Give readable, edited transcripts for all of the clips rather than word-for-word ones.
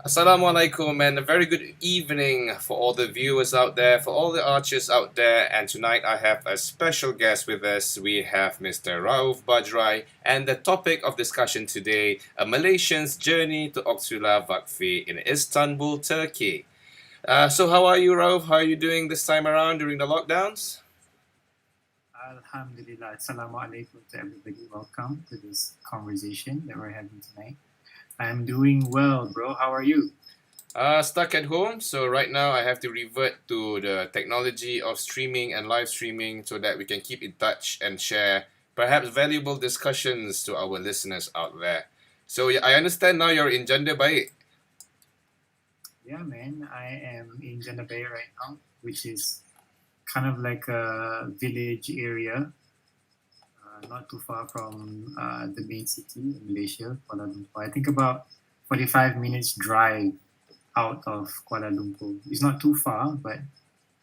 Assalamualaikum and a very good evening for all the viewers out there, for all the archers out there. And tonight I have a special guest with us. We have Mr. Raauf Bajrai, and the topic of discussion today, a Malaysian's journey to Okçular Vakfı in Istanbul, Turkey. So how are you, Raauf? How are you doing this time around during the lockdowns? Alhamdulillah. Assalamu alaikum to everybody. Welcome to this conversation that we're having tonight. I'm doing well, bro. How are you? Stuck at home, so right now I have to revert to the technology of streaming and live streaming so that we can keep in touch and share perhaps valuable discussions to our listeners out there. So I understand now you're in Janda Baik. Yeah, man. I am in Janda Bay right now, which is kind of like a village area, not too far from the main city in Malaysia, Kuala Lumpur. I think about 45 minutes drive out of Kuala Lumpur. It's not too far, but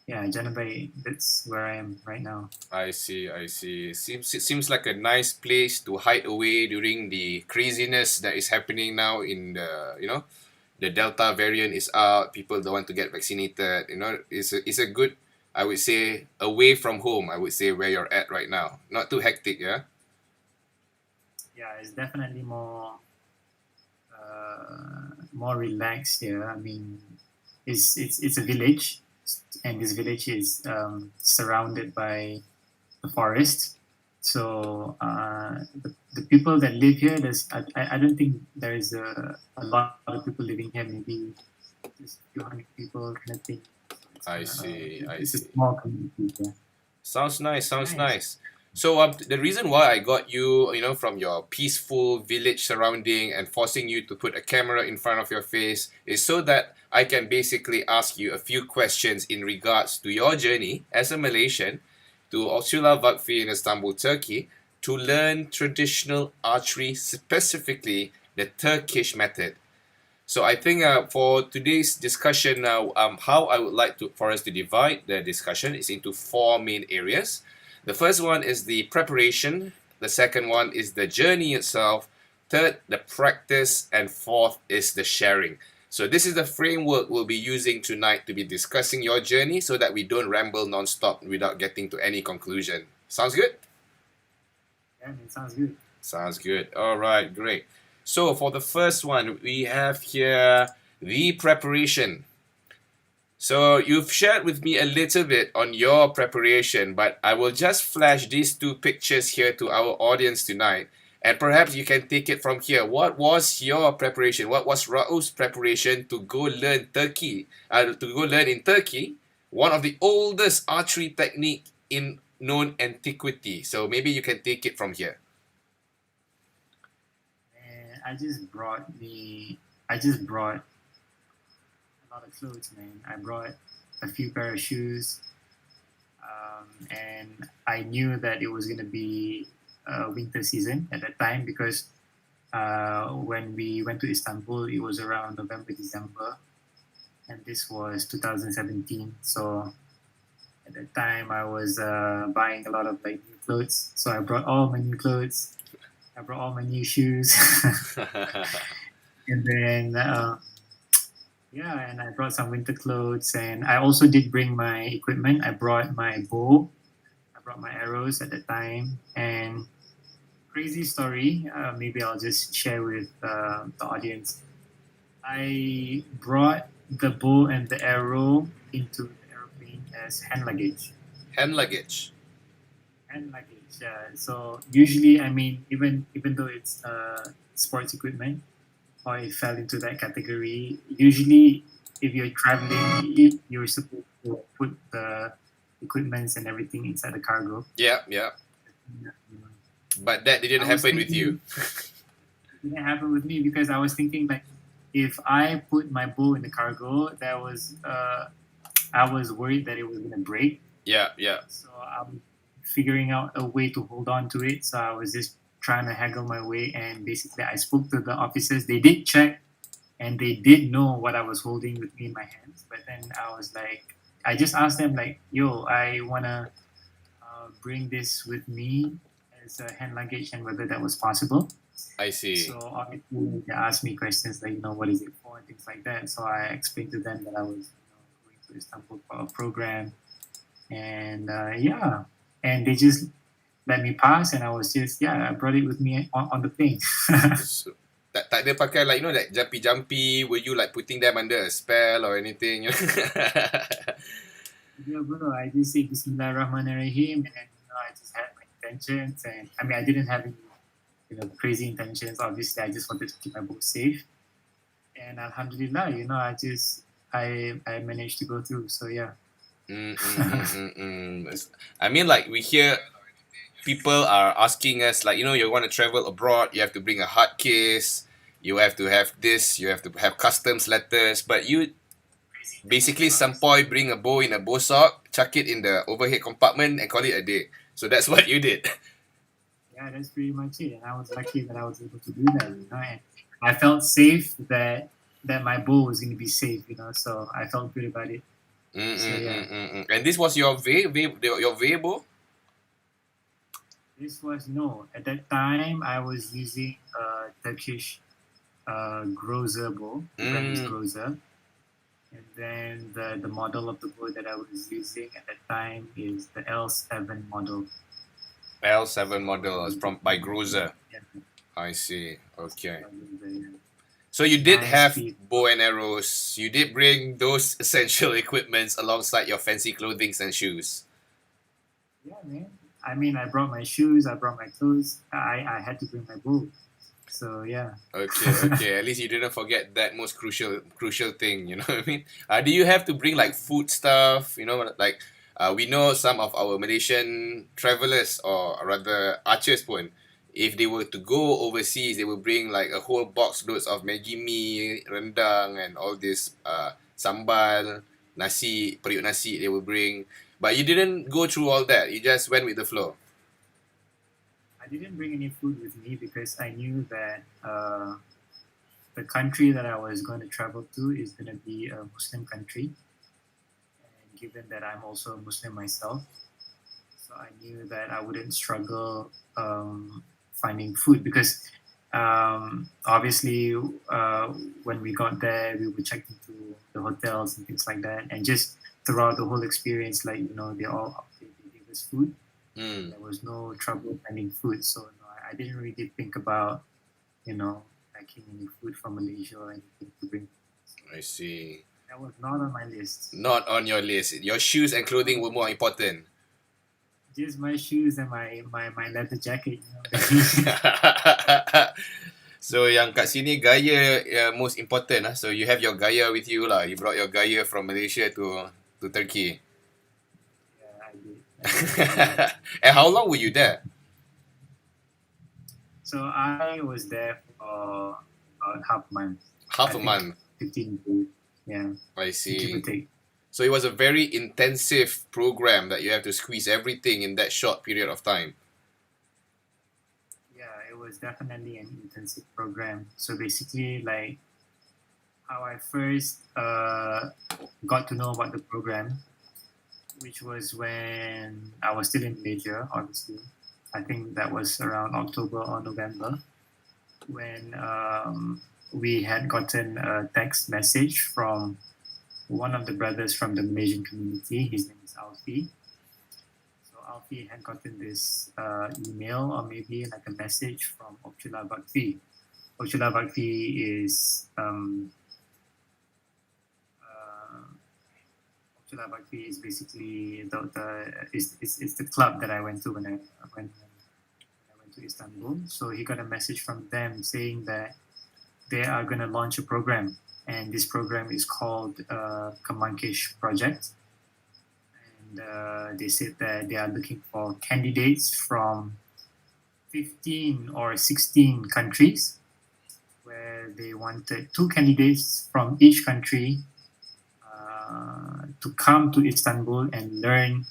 yeah, Janda Bay, that's where I am right now. I see, I see. Seems like a nice place to hide away during the craziness that is happening now in the Delta variant is out. People don't want to get vaccinated. It's a good, I would say, away from home. I would say where you're at right now. Not too hectic, yeah. Yeah, it's definitely more relaxed here. I mean, it's a village, and this village is surrounded by the forest. So the people that live here, I don't think there is a lot of people living here. Maybe just a few hundred people kind of thing. I see, I It's a see. small community. Yeah. Sounds nice, sounds Nice. nice. So the reason why I got you, from your peaceful village surrounding and forcing you to put a camera in front of your face is so that I can basically ask you a few questions in regards to your journey as a Malaysian to Okçular Vakfı in Istanbul, Turkey, to learn traditional archery, specifically the Turkish method. So I think for today's discussion, how I would like for us to divide the discussion is into four main areas. The first one is the preparation. The second one is the journey itself. Third, the practice, and fourth is the sharing. So this is the framework we'll be using tonight to be discussing your journey, so that we don't ramble non-stop without getting to any conclusion. Sounds good? Yeah, it sounds good. Sounds good. All right, great. So for the first one, we have here the preparation. So you've shared with me a little bit on your preparation, but I will just flash these two pictures here to our audience tonight, and perhaps you can take it from here. What was your preparation? What was Raauf's preparation to go learn Turkey? To go learn in Turkey, one of the oldest archery technique in known antiquity. So maybe you can take it from here. And I just brought a lot of clothes, man. I brought a few pair of shoes, and I knew that it was gonna be winter season at that time because when we went to Istanbul, it was around November, December, and this was 2017. So at that time, I was buying a lot of like new clothes. So I brought all my new clothes. I brought all my new shoes, and then yeah, and I brought some winter clothes, and I also did bring my equipment. I brought my bow, I brought my arrows at the time, and crazy story. Maybe I'll just share with the audience. I brought the bow and the arrow into the airplane as hand luggage. Hand luggage. Hand luggage. So usually, I mean, even though it's sports equipment, or it fell into that category. Usually, if you're traveling, you're supposed to put the equipments and everything inside the cargo. Yeah, yeah. Yeah. But that didn't I was happen with you. thinking it didn't happen with me because I was thinking like if I put my bow in the cargo, I was worried that it was gonna break. Yeah, yeah. So I was figuring out a way to hold on to it. So I was just trying to haggle my way, and basically I spoke to the officers. They did check, and they did know what I was holding with me in my hands. But then I was like, I just asked them like, "Yo, I wanna bring this with me as a hand luggage," and whether that was possible. I see. So obviously they asked me questions like, what is it for and things like that. So I explained to them that I was going to Istanbul for a program, and yeah, and they just let me pass, and I was just I brought it with me on the plane. So, tak ada pakai like like jumpy. Were you like putting them under a spell or anything? Yeah, bro, I just say Bismillahirrahmanirrahim, and then I just had my intentions, and I mean I didn't have any crazy intentions. Obviously, I just wanted to keep my boat safe, and Alhamdulillah, I managed to go through. So yeah. I mean, like we hear people are asking us, like you want to travel abroad, you have to bring a hard case, you have to have this, you have to have customs letters, but you basically sampoy bring a bow in a bow sock, chuck it in the overhead compartment, and call it a day. So that's what you did. Yeah, that's pretty much it. And I was lucky that I was able to do that, and I felt safe that my bow was going to be safe, so I felt good about it. And this was your your bow? This was, no, at that time I was using a Turkish Groza bow, the brand is Groza. And then the model of the bow that I was using at that time is the L7 model. L7 model is by Groza. Yeah. I see. Okay. So you did have bow and arrows. You did bring those essential equipments alongside your fancy clothing and shoes. Yeah, man. I mean, I brought my shoes. I brought my clothes. I had to bring my bow. So yeah. Okay. At least you didn't forget that most crucial thing. You know what I mean? Do you have to bring like food stuff? Like we know some of our Malaysian travelers, or rather archers pun, if they were to go overseas, they will bring like a whole box loads of Maggi mee, rendang, and all this sambal, nasi, periuk nasi they will bring. But you didn't go through all that. You just went with the flow. I didn't bring any food with me because I knew that the country that I was going to travel to is going to be a Muslim country. And given that I'm also a Muslim myself, so I knew that I wouldn't struggle finding food because obviously when we got there, we were checked into the hotels and things like that. And just throughout the whole experience, like, they gave us food. There was no trouble finding food, so I didn't really think about packing any food from Malaysia or anything to bring. I see. That was not on my list. Not on your list. Your shoes and clothing were more important. Just my shoes and my leather jacket. So yang kat sini gaya most important lah. So you have your gaya with you lah. You brought your gaya from Malaysia to Turkey. And how long were you there? So I was there for about half a month. Half a month? 15 days. Yeah. I see. Give or take. So it was a very intensive program that you have to squeeze everything in that short period of time. Yeah, it was definitely an intensive program. So basically, like, how I first got to know about the program, which was when I was still in Malaysia, obviously. I think that was around October or November, when we had gotten a text message from one of the brothers from the Malaysian community. His name is Alfie. So Alfie had gotten this email, or maybe like a message from Okçular Vakfı. Okçular Vakfı is Okçular Vakfı is basically it's the club that I went to when I went to Istanbul. So he got a message from them saying that they are going to launch a program, and this program is called Composite Project. And they said that they are looking for candidates from 15 or 16 countries, where they wanted 2 candidates from each country to come to Istanbul and learn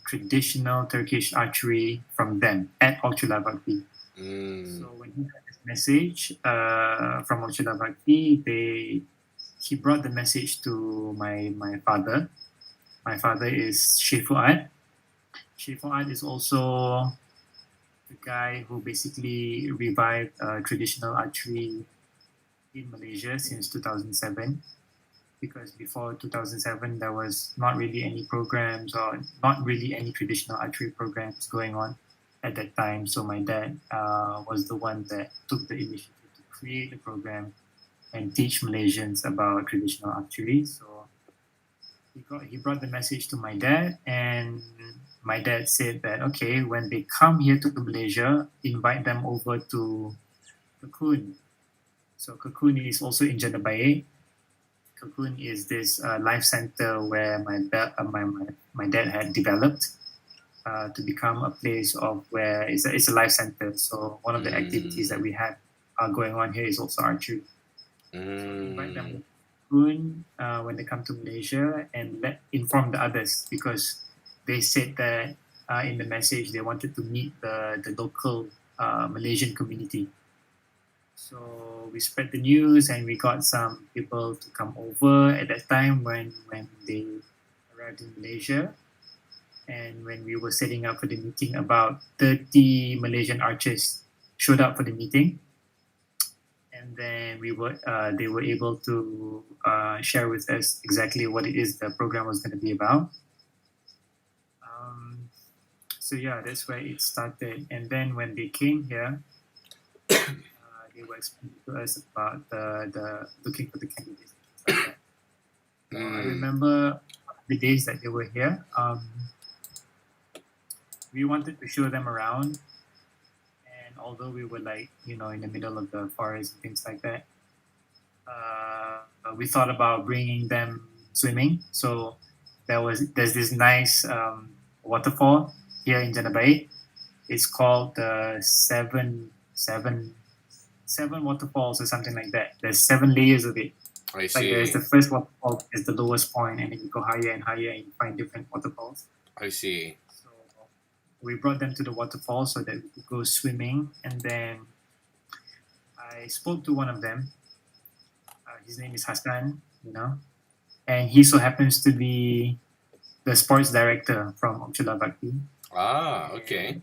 traditional Turkish archery from them at Okçular Vakfı. So when he got this message from Okçular Vakfı, he brought the message to my father. My father is Sheikh Fuad. Sheikh Fuad is also the the guy who basically revived traditional archery in Malaysia since 2007. Because before 2007, there was not really any programs or not really any traditional archery programs going on at that time. So my dad was the one that took the initiative to create the program and teach Malaysians about traditional archery. So he brought the message to my dad, and my dad said that, okay, when they come here to Malaysia, invite them over to Cocoon. So Cocoon is also in Jenda Baik. Cocoon is this life center where my dad had developed to become a place of where it's a life center. So one of the activities that we have going on here is also archery. So invite them to Cocoon when they come to Malaysia and inform the others, because they said that in the message they wanted to meet the local Malaysian community. So we spread the news and we got some people to come over at that time when they arrived in Malaysia. And when we were setting up for the meeting, about 30 Malaysian archers showed up for the meeting. And then they were able to share with us exactly what it is the program was going to be about. So yeah, that's where it started. And then when they came here, they were explaining to us about the looking for the candidates. Like that. So I remember the days that they were here. We wanted to show them around, and although we were in the middle of the forest and things like that, we thought about bringing them swimming. So there's this nice waterfall here in Jenda Baik. It's called the seven waterfalls or something like that. There's 7 layers of it. I see. There's the first waterfall is the lowest point, and then you go higher and higher and you find different waterfalls. I see. So we brought them to the waterfall so that we could go swimming, and then I spoke to one of them. His name is Hassan, and he so happens to be the sports director from Okçular Vakfı. Okay.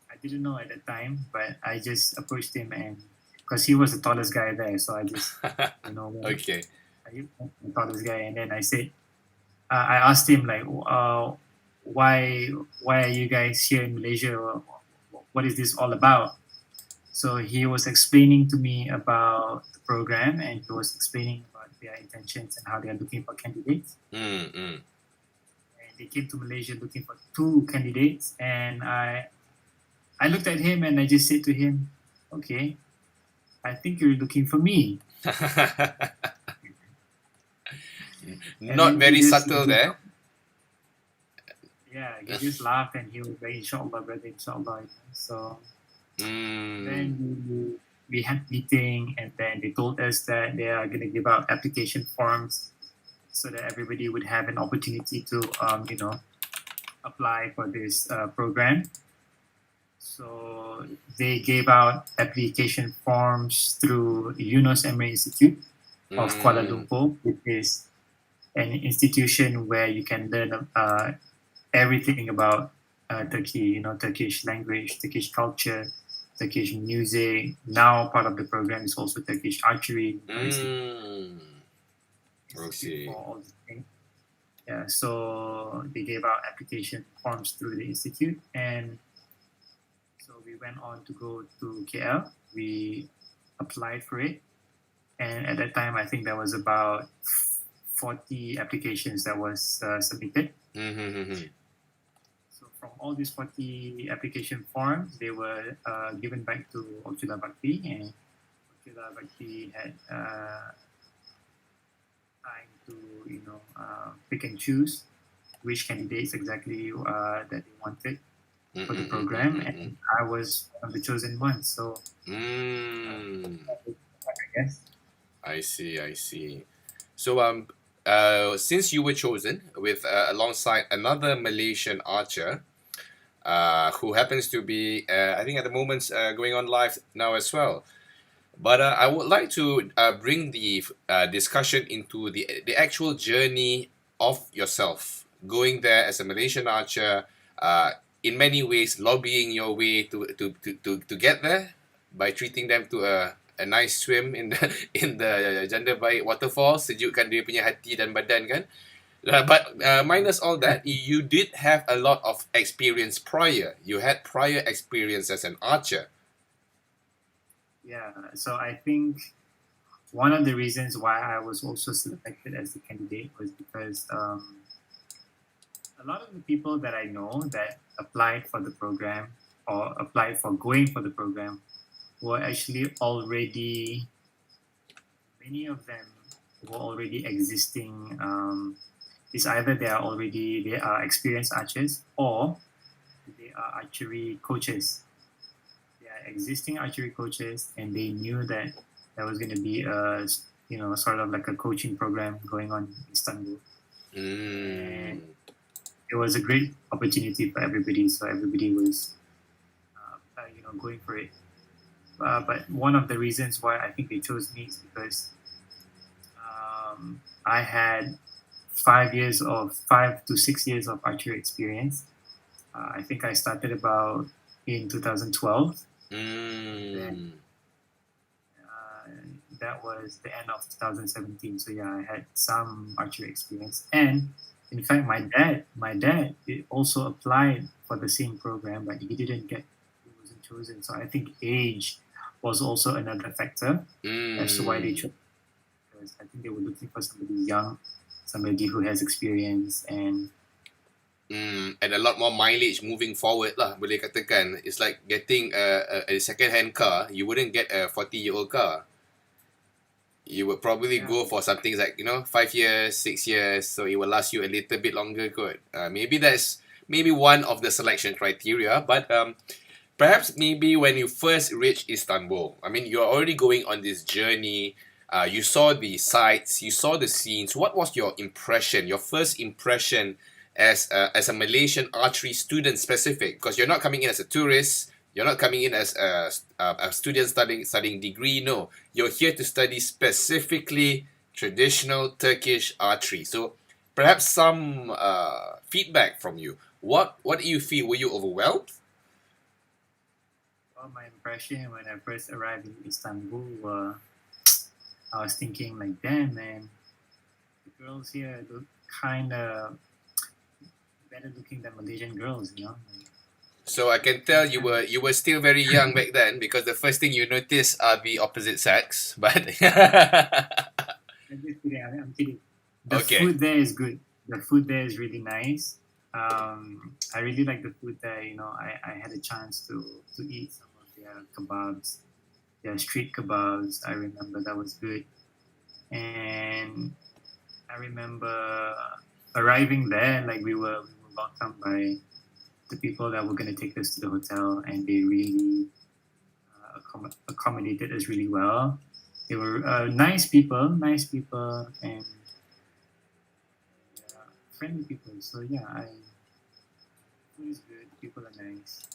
I didn't know at the time, but I just approached him, and because he was the tallest guy there, so I just, Okay. the tallest guy, and then I said, I asked him why are you guys here in Malaysia? What is this all about? So he was explaining to me about the program, and he was explaining about their intentions and how they are looking for candidates. And they came to Malaysia looking for 2 candidates, and I looked at him and I just said to him, okay, I think you're looking for me. Not very subtle there. Yeah, he just laughed and he was like, inshallah, brother, inshallah. So then we had meeting, and then they told us that they are going to give out application forms so that everybody would have an opportunity to, apply for this program. So they gave out application forms through Yunus Emre Institute of Kuala Lumpur, which is an institution where you can learn everything about Turkey, Turkish language, Turkish culture, Turkish music. Now part of the program is also Turkish archery. Okay. For all these things. Yeah, so they gave out application forms through the institute, and so we went on to go to KL. We applied for it, and at that time, I think there was about 40 applications that was submitted. So from all these 40 application forms, they were given back to Okçular Vakfı, and Okçular Vakfı had time to pick and choose which candidates exactly that they wanted for the program, and I was one of the chosen ones. So I guess. I see. So since you were chosen with alongside another Malaysian archer who happens to be I think at the moment going on live now as well. But I would like to bring the discussion into the actual journey of yourself going there as a Malaysian archer, in many ways lobbying your way to get there by treating them to a nice swim in the in the Janda Baik waterfall, sejukkan dia punya hati dan badan kan. But minus all that, you did have a lot of experience prior. You had prior experience as an archer. Yeah, so I think one of the reasons why I was also selected as the candidate was because a lot of the people that I know that applied for the program or applied for going for the program were actually already, many of them were already existing. It's either they are experienced archers or they are archery coaches. They are existing archery coaches, and they knew that there was going to be a sort of like a coaching program going on in Istanbul. And it was a great opportunity for everybody, so everybody was going for it. But one of the reasons why I think they chose me is because I had 5 to 6 years of archery experience. I think I started about in 2012. Then, that was the end of 2017. So yeah, I had some archery experience, and in fact, my dad also applied for the same program, but he wasn't chosen. So I think age was also another factor as to why they chose. Because I think they were looking for somebody young, somebody who has experience and a lot more mileage moving forward lah, boleh katakan. It's like getting a second-hand car. You wouldn't get a 40-year-old car. You would probably go for something like 5 years, 6 years, so it will last you a little bit longer. Good. Maybe that's one of the selection criteria, but perhaps maybe when you first reached Istanbul, I mean, you're already going on this journey. You saw the sights, you saw the scenes. What was your impression? Your first impression as a Malaysian archery student specific? Because you're not coming in as a tourist. You're not coming in as a student studying degree. No, you're here to study specifically traditional Turkish archery. So perhaps some feedback from you. What do you feel? Were you overwhelmed? Well, my impression when I first arrived in Istanbul, I was thinking like, damn man, the girls here look kind of better looking than Malaysian girls, you know. So I can tell you were still very young back then, because the first thing you notice are the opposite sex. But I'm kidding. The okay. food there is good. The food there is really nice. I really like the food there. I had a chance to eat some of their kebabs, their street kebabs. I remember that was good. And I remember arriving there, like we were welcomed by the people that were going to take us to the hotel, and they really accommodated us really well. They were nice people, and friendly people. So yeah, food is good. People are nice.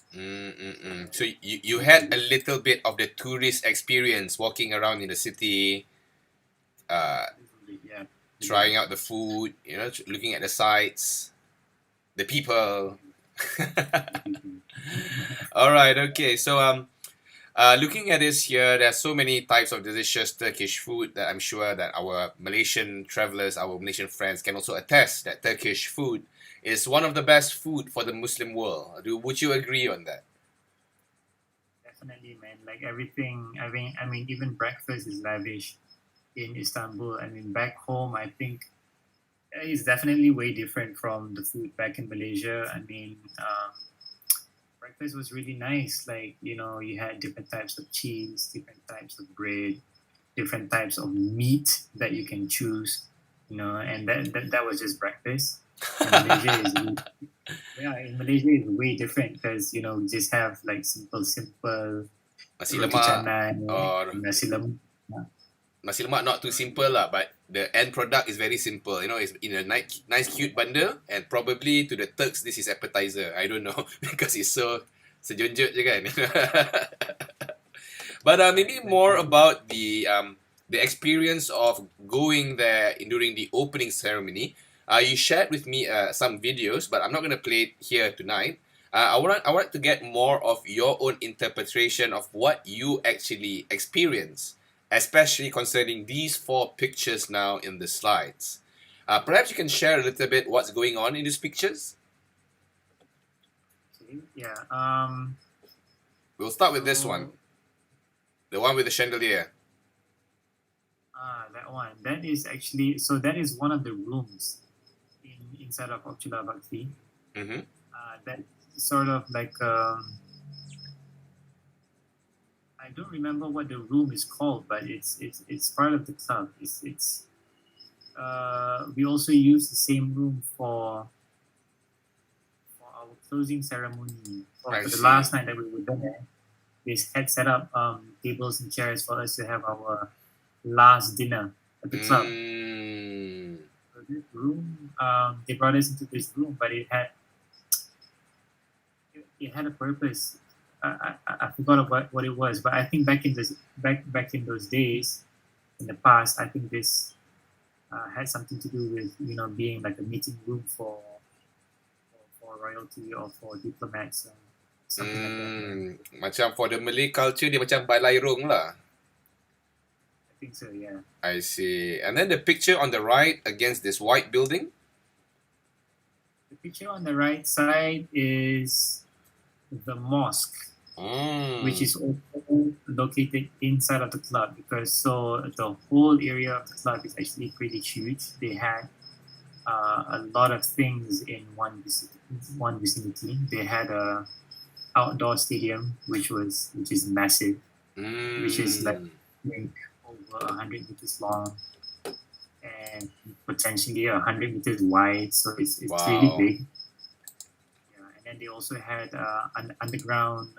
So you had a little bit of the tourist experience, walking around in the city, trying out the food, looking at the sights, the people. All right, okay. So looking at this here, there are so many types of delicious Turkish food that I'm sure that our Malaysian travelers, our Malaysian friends can also attest that Turkish food is one of the best food for the Muslim world. Would you agree on that? Definitely, man. Like everything, I mean, even breakfast is lavish in Istanbul. I mean, back home, I think it's definitely way different from the food back in Malaysia. I mean, breakfast was really nice. Like, you had different types of cheese, different types of bread, different types of meat that you can choose, and that was just breakfast. In Malaysia is way different because, we just have like simple nasi roti lemak canai, or nasi lemak. Nasi lemak not too simple lah, but the end product is very simple. It's in a nice cute bundle, and probably to the Turks this is appetizer. I don't know because it's so sejonjut je kan. But maybe more about the experience of going there during the opening ceremony. You shared with me some videos, but I'm not going to play it here tonight. I want to get more of your own interpretation of what you actually experience, especially concerning these four pictures now in the slides. Perhaps you can share a little bit what's going on in these pictures. Okay, yeah. We'll start with this one, the one with the chandelier. That one. That is actually, so that is one of the rooms inside of Okçular Vakfı. Mm-hmm. That sort of like I don't remember what the room is called, but it's part of the club. We also use the same room for our closing ceremony. For the last night that we were there, we had set up tables and chairs for us to have our last dinner at the club. So this room, they brought us into this room, but it had a purpose. I forgot what it was, but I think back in those days, in the past, I think this had something to do with being like a meeting room for royalty or for diplomats and something like that. Macam for the Malay culture, dia macam balairung lah. I think so, yeah. I see. And then the picture on the right against this white building? The picture on the right side is the mosque, which is also located inside of the club, because the whole area of the club is actually pretty huge. They had a lot of things in one vicinity. They had a outdoor stadium which is massive, which is like over 100 meters long and potentially 100 meters wide. So it's really big. Yeah, and then they also had an underground.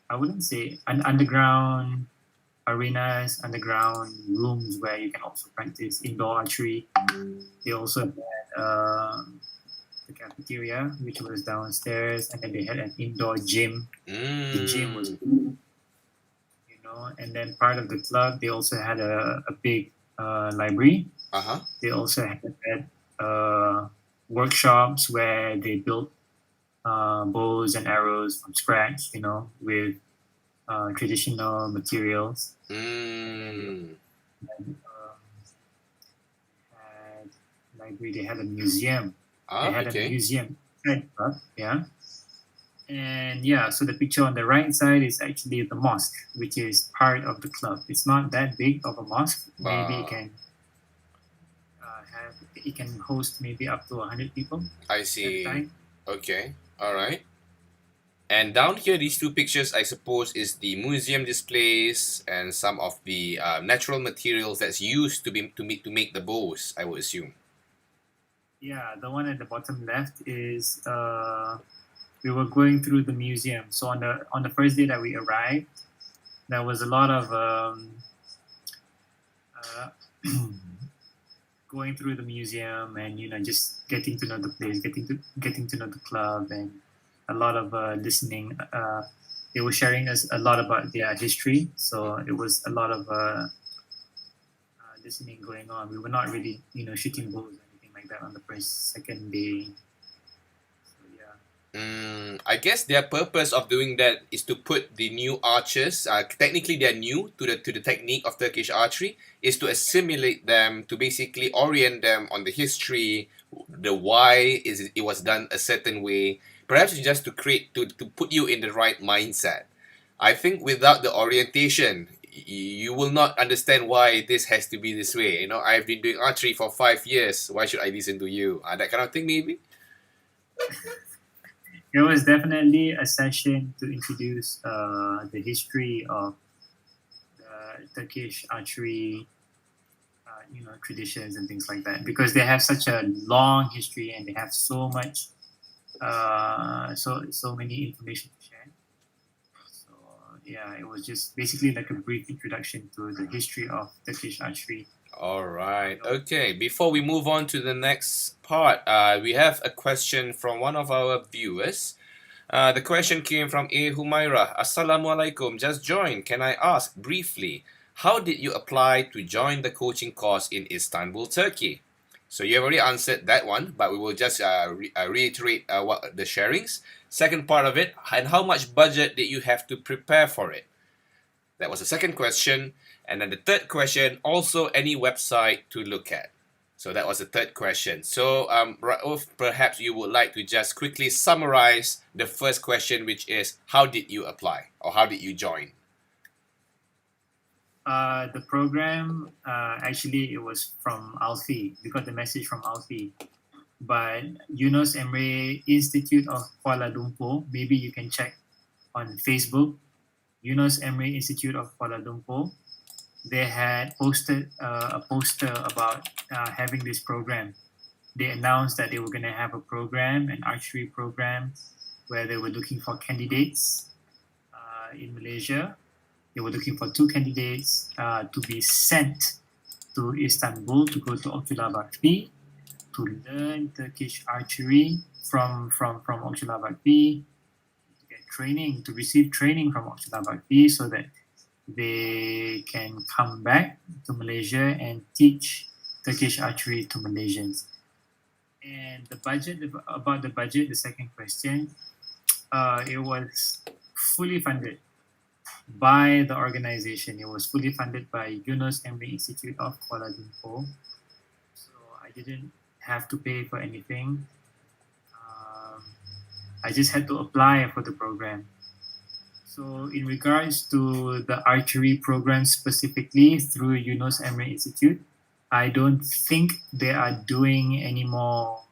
I wouldn't say an underground arenas, underground rooms where you can also practice indoor archery. They also had the cafeteria, which was downstairs, and then they had an indoor gym. The gym was cool, and then part of the club, they also had a big library. They also had workshops where they built bows and arrows from scratch, with traditional materials. They had a museum. They had a museum club, yeah. And yeah, so the picture on the right side is actually the mosque, which is part of the club. It's not that big of a mosque. Maybe it can host maybe up to 100 people. I see. Okay, all right. And down here, these two pictures, I suppose, is the museum displays and some of the natural materials that's used to make the bows, I would assume. Yeah, the one at the bottom left is we were going through the museum. So on the first day that we arrived, there was a lot of going through the museum and just getting to know the place, getting to know the club, and a lot of listening. They were sharing us a lot about their history, so it was a lot of listening going on. We were not really shooting bows or anything like that on the second day. I guess their purpose of doing that is to put the new archers, technically they're new to the technique of Turkish archery, is to assimilate them, to basically orient them on the history, the why it was done a certain way, perhaps just to put you in the right mindset. I think without the orientation, you will not understand why this has to be this way. I've been doing archery for 5 years, why should I listen to you? That kind of thing, maybe? It was definitely a session to introduce the history of the Turkish archery, traditions and things like that, because they have such a long history and they have so much, so many information to share. So yeah, it was just basically like a brief introduction to the history of Turkish archery. All right. Okay. Before we move on to the next part, we have a question from one of our viewers. The question came from A. Humaira. Assalamualaikum. Just joined. Can I ask briefly, how did you apply to join the coaching course in Istanbul, Turkey? So you have already answered that one, but we will just reiterate what the sharings. Second part of it, and how much budget did you have to prepare for it? That was the second question. And then the third question, also any website to look at. So that was the third question. So Raauf, perhaps you would like to just quickly summarize the first question, which is how did you apply or how did you join? The program, actually, it was from Alfie. We got the message from Alfie. But Yunus Emre Institute of Kuala Lumpur, maybe you can check on Facebook, Yunus Emre Institute of Kuala Lumpur. They had posted a poster about having this program. They announced that they were going to have a program, an archery program, where they were looking for candidates in Malaysia. They were looking for 2 candidates to be sent to Istanbul to go to Okçular Vakfı to learn Turkish archery from Okçular Vakfı, to get training, to receive training from Okçular Vakfı so that they can come back to Malaysia and teach Turkish archery to Malaysians. And the budget, about the budget, the second question, it was fully funded by the organization. It was fully funded by Yunus Emre Institute of Kuala Lumpur. So I didn't have to pay for anything. I just had to apply for the program. So in regards to the archery program specifically through Yunus Emre Institute, I don't think they are doing any more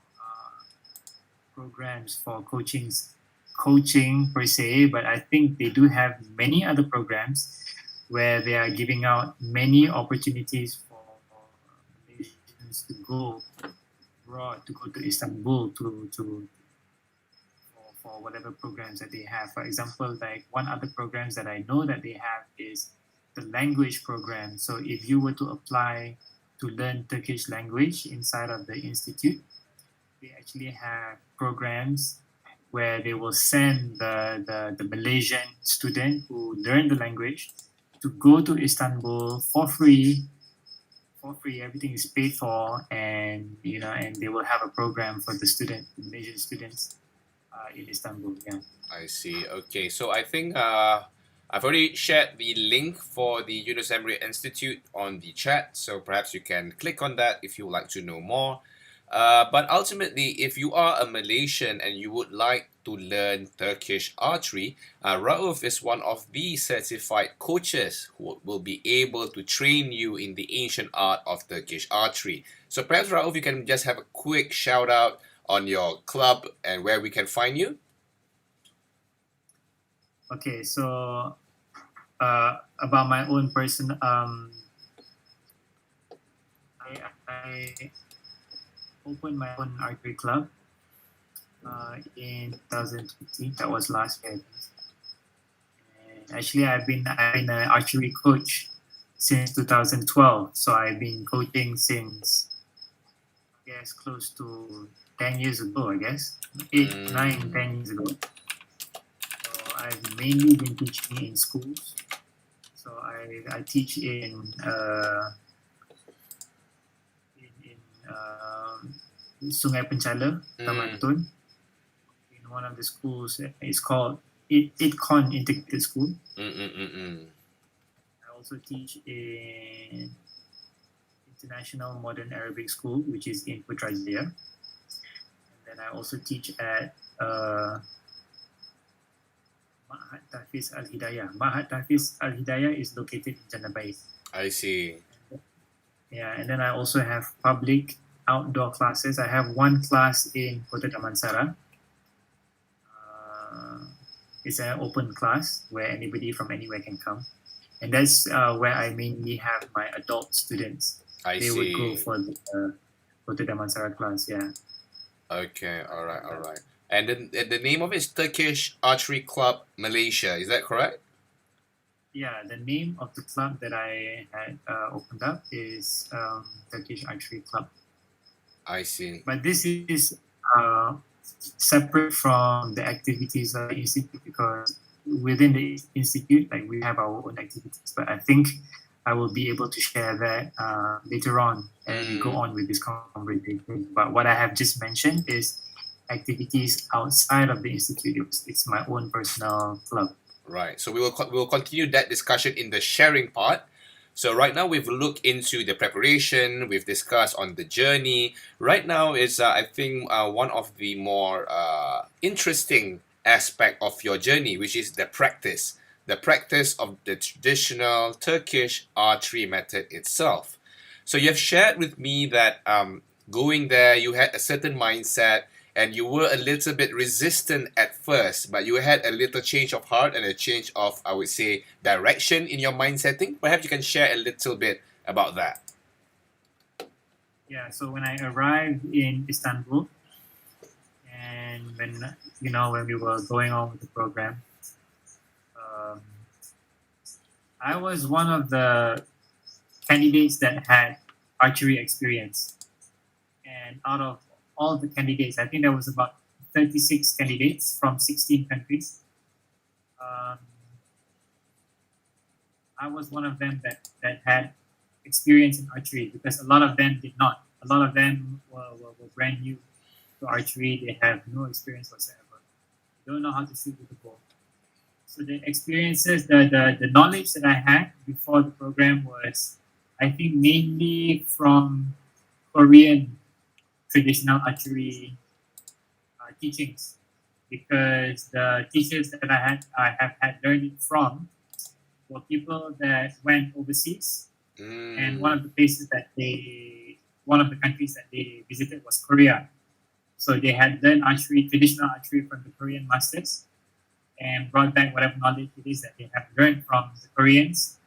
programs for coaching per se, but I think they do have many other programs where they are giving out many opportunities for Malaysians to go abroad, to go to Istanbul for whatever programs that they have. For example, like one other programs that I know that they have is the language program. So if you were to apply to learn Turkish language inside of the institute, they actually have programs where they will send the Malaysian student who learned the language to go to Istanbul for free. For free, everything is paid for, and and they will have a program for the Malaysian students in Istanbul. Yeah. I see. Okay, so I think I've already shared the link for the Yunus Emre Institute on the chat, so perhaps you can click on that if you would like to know more. But ultimately, if you are a Malaysian and you would like to learn Turkish archery, Raauf is one of the certified coaches who will be able to train you in the ancient art of Turkish archery. So perhaps, Raauf, you can just have a quick shout out on your club and where we can find you. Okay, so about my own person, I opened my own archery club in 2015. That was last year. And actually, I've been an archery coach since 2012. So I've been coaching since, I guess, close to 10 years ago. I guess 8, 9, 10 years ago. So I've mainly been teaching in schools. So I teach in Sungai Penchala, Tamatun. In one of the schools, it's called ITCON Integrated School. I also teach in International Modern Arabic School, which is in Putrajaya. And then I also teach at Mahat Tahfiz Al Hidayah. Mahat Tahfiz Al Hidayah is located in Janabai. I see. Yeah, and then I also have public outdoor classes. I have one class in Kota Damansara. It's an open class where anybody from anywhere can come. And that's where I mainly have my adult students. They would go for the Kota Damansara class, yeah. Okay, all right. And then the name of it is Turkish Archery Club Malaysia, is that correct? Yeah, the name of the club that I had opened up is Turkish Archery Club. I see. But this is separate from the activities of the institute, because within the institute, like, we have our own activities. But I think I will be able to share that later on as we go on with this conversation. But what I have just mentioned is activities outside of the institute. It's my own personal club. Right. So we will continue that discussion in the sharing part. So right now we've looked into the preparation, we've discussed on the journey. Right now is I think one of the more interesting aspect of your journey, which is the practice of the traditional Turkish archery method itself. So you have shared with me that going there you had a certain mindset and you were a little bit resistant at first, but you had a little change of heart and a change of, I would say, direction in your mind setting. Perhaps you can share a little bit about that. Yeah. So when I arrived in Istanbul, and when we were going on with the program, um, I was one of the candidates that had archery experience, and out of all the candidates, I think there was about 36 candidates from 16 countries. I was one of them that had experience in archery, because a lot of them did not. A lot of them were brand new to archery. They have no experience whatsoever. They don't know how to shoot with a bow. So the experiences, the knowledge that I had before the program was, I think, mainly from Korean traditional archery teachings, because the teachers that I have had learned it from were people that went overseas, and one of the countries that they visited was Korea. So they had learned traditional archery from the Korean masters, and brought back whatever knowledge it is that they have learned from the Koreans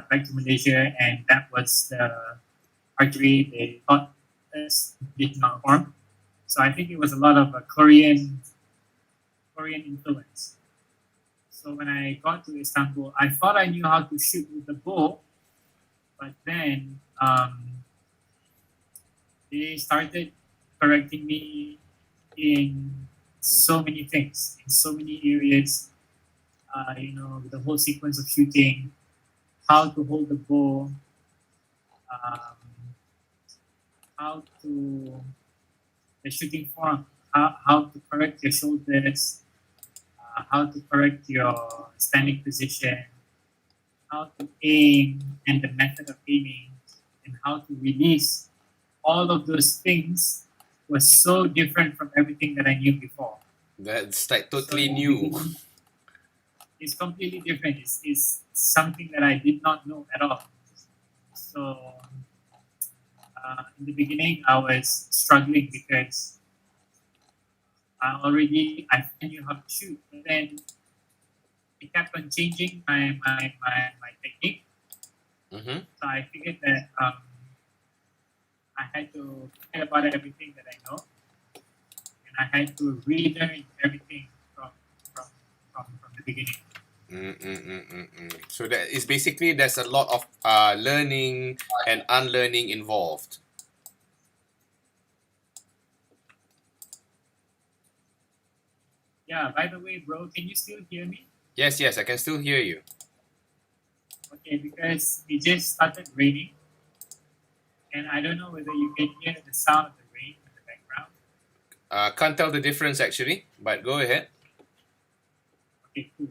back to Malaysia, and that was the archery they taught us traditional form. So I think it was a lot of Korean influence. So when I got to Istanbul, I thought I knew how to shoot with the bow, but then they started correcting me in so many things, in so many areas. The whole sequence of shooting, how to hold the bow, how to the shooting form, how to correct your shoulders, how to correct your standing position, how to aim and the method of aiming, and how to release. All of those things was so different from everything that I knew before. That's like totally new. It's completely different. It's something that I did not know at all. So in the beginning, I was struggling because I knew how to shoot, but then it kept on changing my technique. Mm-hmm. So I figured that I had to forget about everything that I know, and I had to relearn everything from the beginning. So that is basically there's a lot of learning and unlearning involved. Yeah, by the way, bro, can you still hear me? Yes, I can still hear you. Okay, because it just started raining, and I don't know whether you can hear the sound of the rain in the background. Can't tell the difference actually, but go ahead. Okay, cool.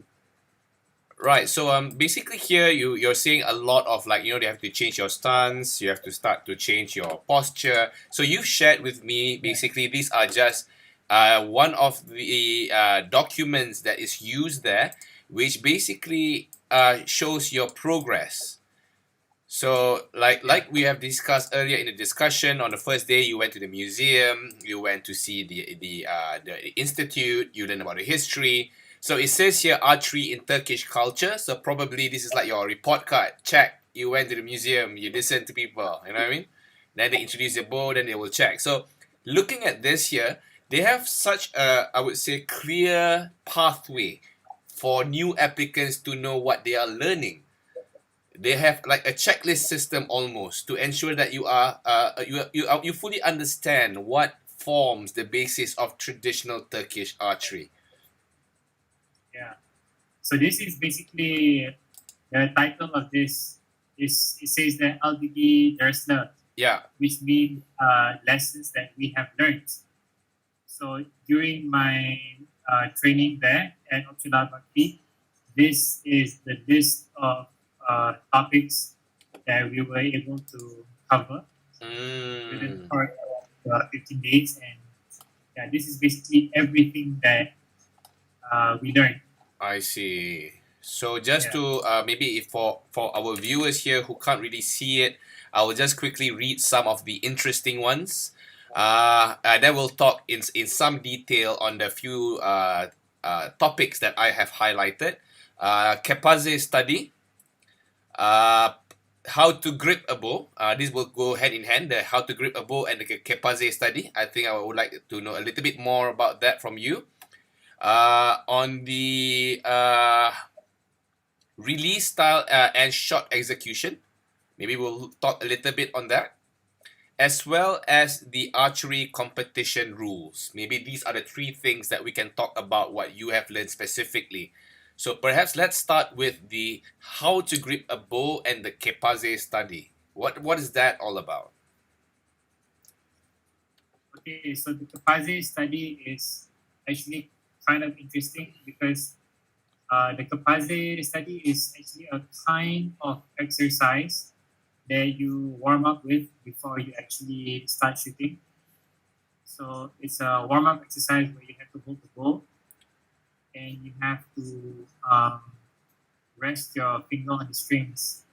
Right. So basically here you're seeing a lot of like they have to change your stance, you have to start to change your posture. So you've shared with me basically these are just one of the documents that is used there, which basically shows your progress. So like we have discussed earlier in the discussion, on the first day you went to the museum, you went to see the institute, you learned about the history. So it says here archery in Turkish culture. So probably this is like your report card. Check. You went to the museum. You listened to people. You know what I mean? Then they introduce the bow. Then they will check. So looking at this here, they have such a, I would say, clear pathway for new applicants to know what they are learning. They have like a checklist system almost to ensure that you fully understand what forms the basis of traditional Turkish archery. Yeah. So this is basically the title of this it says that LDD Dersler, Yeah. which means lessons that we have learned. So during my training there at Okçular Vakfı, this is the list of topics that we were able to cover within Mm. part of 15 days. And yeah, this is basically everything that we learned. I see. So just to maybe if for our viewers here who can't really see it, I will just quickly read some of the interesting ones. Then we'll talk in some detail on the few topics that I have highlighted. Kepaze study, how to grip a bow. This will go hand in hand. The how to grip a bow and the Kepaze study. I think I would like to know a little bit more about that from you. On the release style and shot execution, maybe we'll talk a little bit on that, as well as the archery competition rules. Maybe these are the three things that we can talk about what you have learned specifically. So perhaps let's start with the how to grip a bow and the Kepaze study. What is that all about? Okay, so the Kepaze study is actually kind of interesting because the Kepaze study is actually a kind of exercise that you warm up with before you actually start shooting. So it's a warm up exercise where you have to hold the bow and you have to rest your finger on the strings,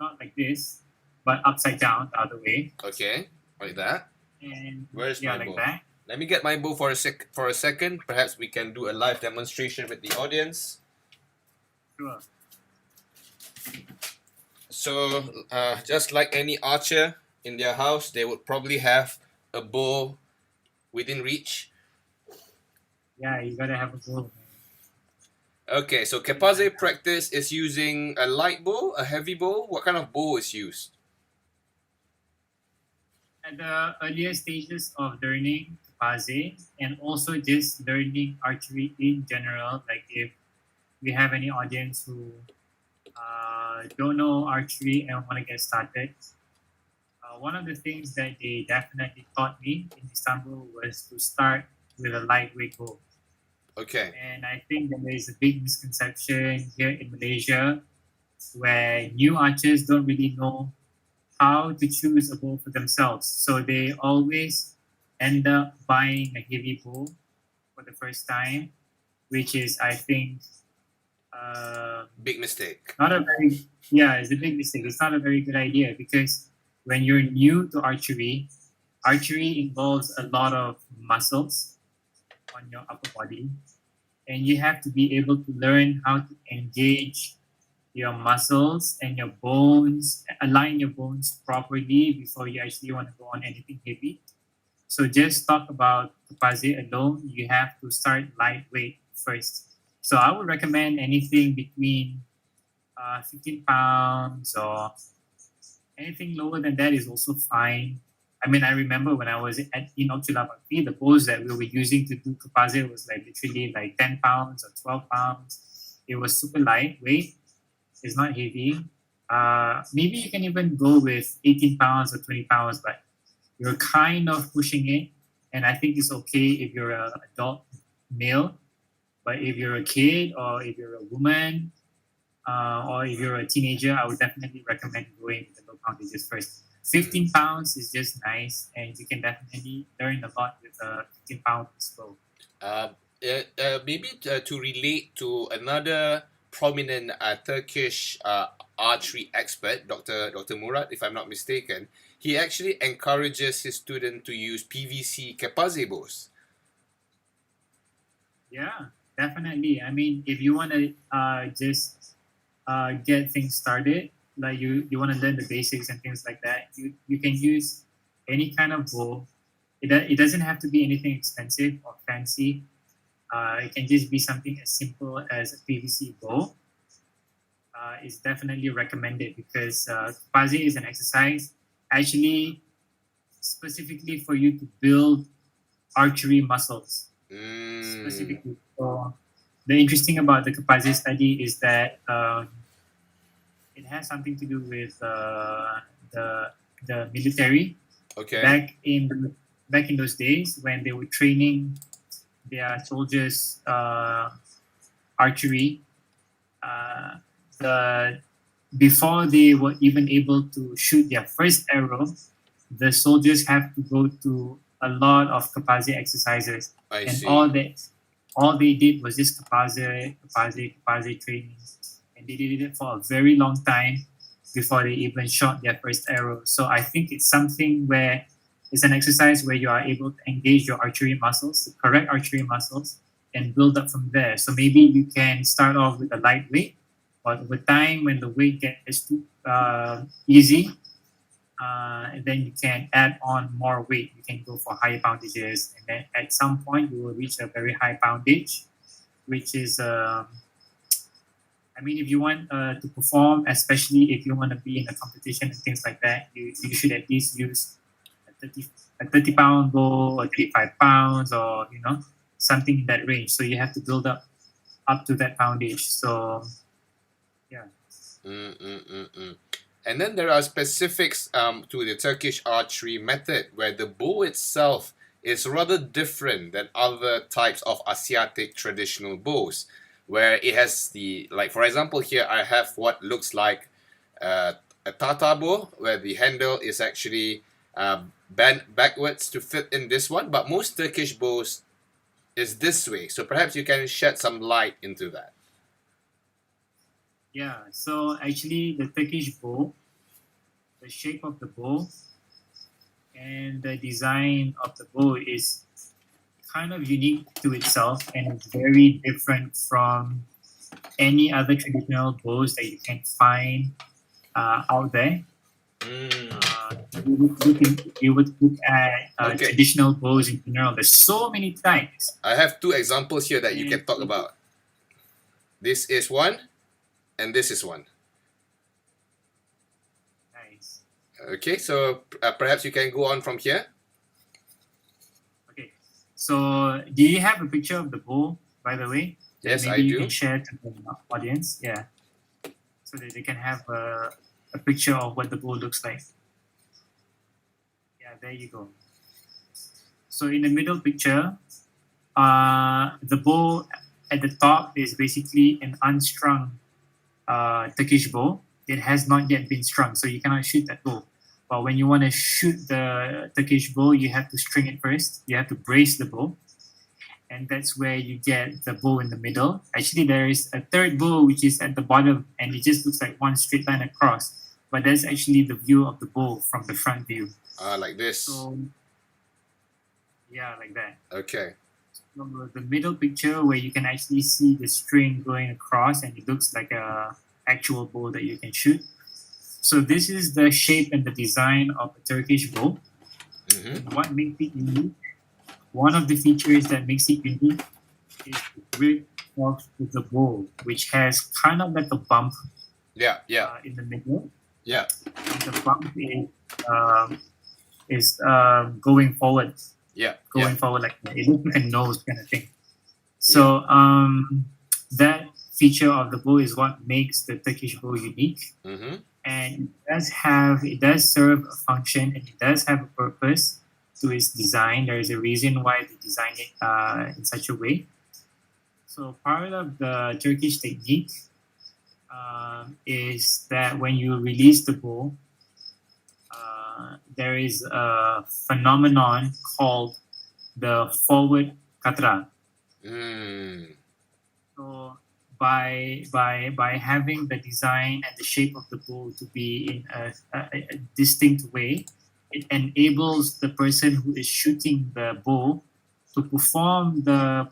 not like this, but upside down the other way. Okay, like that. And Where's yeah, my like bow? that. Let me get my bow for a second. Perhaps we can do a live demonstration with the audience. Sure. So, just like any archer in their house, they would probably have a bow within reach. Yeah, you gotta have a bow. Okay, so Kepaze practice is using a light bow, a heavy bow. What kind of bow is used? At the earlier stages of learning Kepaze and also just learning archery in general, like if we have any audience who don't know archery and want to get started, one of the things that they definitely taught me in Istanbul was to start with a lightweight bow. Okay. And I think that there is a big misconception here in Malaysia where new archers don't really know how to choose a bow for themselves. So they always end up buying a heavy bow for the first time, which is, I think, Big mistake. not a very, it's a big mistake. It's not a very good idea because when you're new to archery, archery involves a lot of muscles on your upper body, and you have to be able to learn how to engage your muscles and your bones, align your bones properly before you actually want to go on anything heavy. So just talk about Kepaze alone, you have to start lightweight first. So I would recommend anything between 15 pounds or anything lower than that is also fine. I mean, I remember when I was in Okçular Vakfı, the bows that we were using to do Kepaze was like literally like 10 pounds or 12 pounds. It was super lightweight. It's not heavy. Maybe you can even go with 18 pounds or 20 pounds, but you're kind of pushing it. And I think it's okay if you're an adult male. But if you're a kid or if you're a woman or if you're a teenager, I would definitely recommend going with the low poundages first. 15 pounds is just nice, and you can definitely learn a lot with a 15-pound bow. Maybe to relate to another prominent Turkish archery expert, Dr. Murat, if I'm not mistaken, he actually encourages his student to use PVC Kepaze bows. Yeah, definitely. I mean, if you want to just get things started, like you want to learn the basics and things like that, you can use any kind of bow. It doesn't have to be anything expensive or fancy. It can just be something as simple as a PVC bow. It's definitely recommended because Kepaze is an exercise actually specifically for you to build archery muscles. Specifically. So the interesting about the Kepaze study is that it has something to do with the military Okay. back in those days when they were training their soldiers archery. The Before they were even able to shoot their first arrow, the soldiers have to go to a lot of composite exercises, I and see. all they did was just composite training, and they did it for a very long time before they even shot their first arrow. So I think it's something where it's an exercise where you are able to engage your archery muscles, the correct archery muscles, and build up from there. So maybe you can start off with a lightweight, but over time, when the weight gets too easy, and then you can add on more weight. You can go for higher poundages, and then at some point you will reach a very high poundage, which is, I mean, if you want to perform, especially if you want to be in a competition and things like that, you should at least use a 30-pound bow or 35 pounds, or something in that range. So you have to build up to that poundage. So yeah. And then there are specifics to the Turkish archery method where the bow itself is rather different than other types of Asiatic traditional bows, where it has like for example here I have what looks like a tata bow where the handle is actually bent backwards to fit in this one, but most Turkish bows is this way. So perhaps you can shed some light into that. Yeah, so actually the Turkish bow, the shape of the bow and the design of the bow is kind of unique to itself, and it's very different from any other traditional bows that you can find out there. You would look at Okay. traditional bows in general. There's so many types. I have two examples here that you can talk about. This is one, and this is one. Nice. Okay, so perhaps you can go on from here. Okay, so do you have a picture of the bow, by the way? Yes, Maybe I you do. can share to the audience, yeah, so that they can have a picture of what the bow looks like. Yeah, there you go. So in the middle picture, the bow at the top is basically an unstrung Turkish bow. It has not yet been strung, so you cannot shoot that bow. But when you want to shoot the Turkish bow, you have to string it first. You have to brace the bow, and that's where you get the bow in the middle. Actually, there is a third bow which is at the bottom, and it just looks like one straight line across. But that's actually the view of the bow from the front view. Like this. So, yeah, like that. Okay. So the middle picture where you can actually see the string going across, and it looks like a actual bow that you can shoot. So this is the shape and the design of a Turkish bow. What makes it unique? One of the features that makes it unique is the grip of the bow, which has kind of like a bump. Yeah. In the middle. Yeah. And the bump is going forward. Yeah. Going forward like that. It looks like a nose kind of thing. So that feature of the bow is what makes the Turkish bow unique. And it does serve a function, and it does have a purpose to its design. There is a reason why they designed it in such a way. So part of the Turkish technique is that when you release the bow, there is a phenomenon called the forward katra. So by having the design and the shape of the bow to be in a distinct way, it enables the person who is shooting the bow to perform the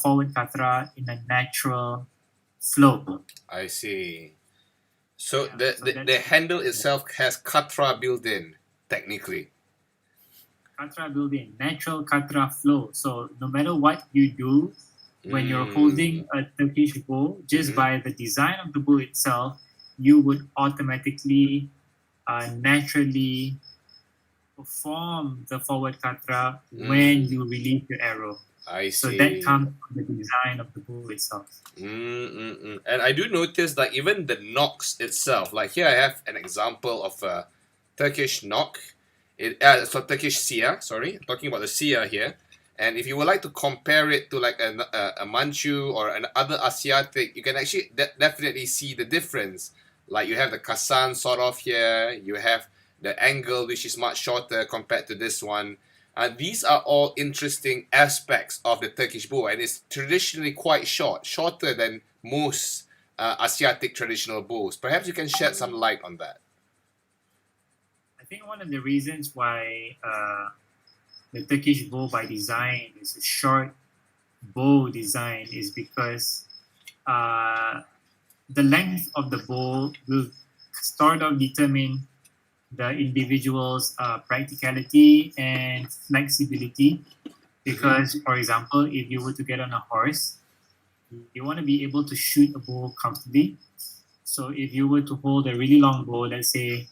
forward katra in a natural flow. I see. So the handle itself has katra built in, technically. Katra built in, natural katra flow. So no matter what you do, when you're holding a Turkish bow, just by the design of the bow itself, you would automatically, naturally perform the forward katra when you release your arrow. I So see. that comes from the design of the bow itself. And I do notice that even the knocks itself, like here I have an example of a Turkish knock. So Turkish sia, sorry, I'm talking about the sia here. And if you would like to compare it to like a Manchu or an other Asiatic, you can actually definitely see the difference. Like you have the Kasan sort of here, you have the angle which is much shorter compared to this one. These are all interesting aspects of the Turkish bow, and it's traditionally quite short, shorter than most Asiatic traditional bows. Perhaps you can shed some light on that. I think one of the reasons why the Turkish bow by design is a short bow design is because the length of the bow will sort of determine the individual's practicality and flexibility. Because, for example, if you were to get on a horse, you want to be able to shoot a bow comfortably. So if you were to hold a really long bow, let's say,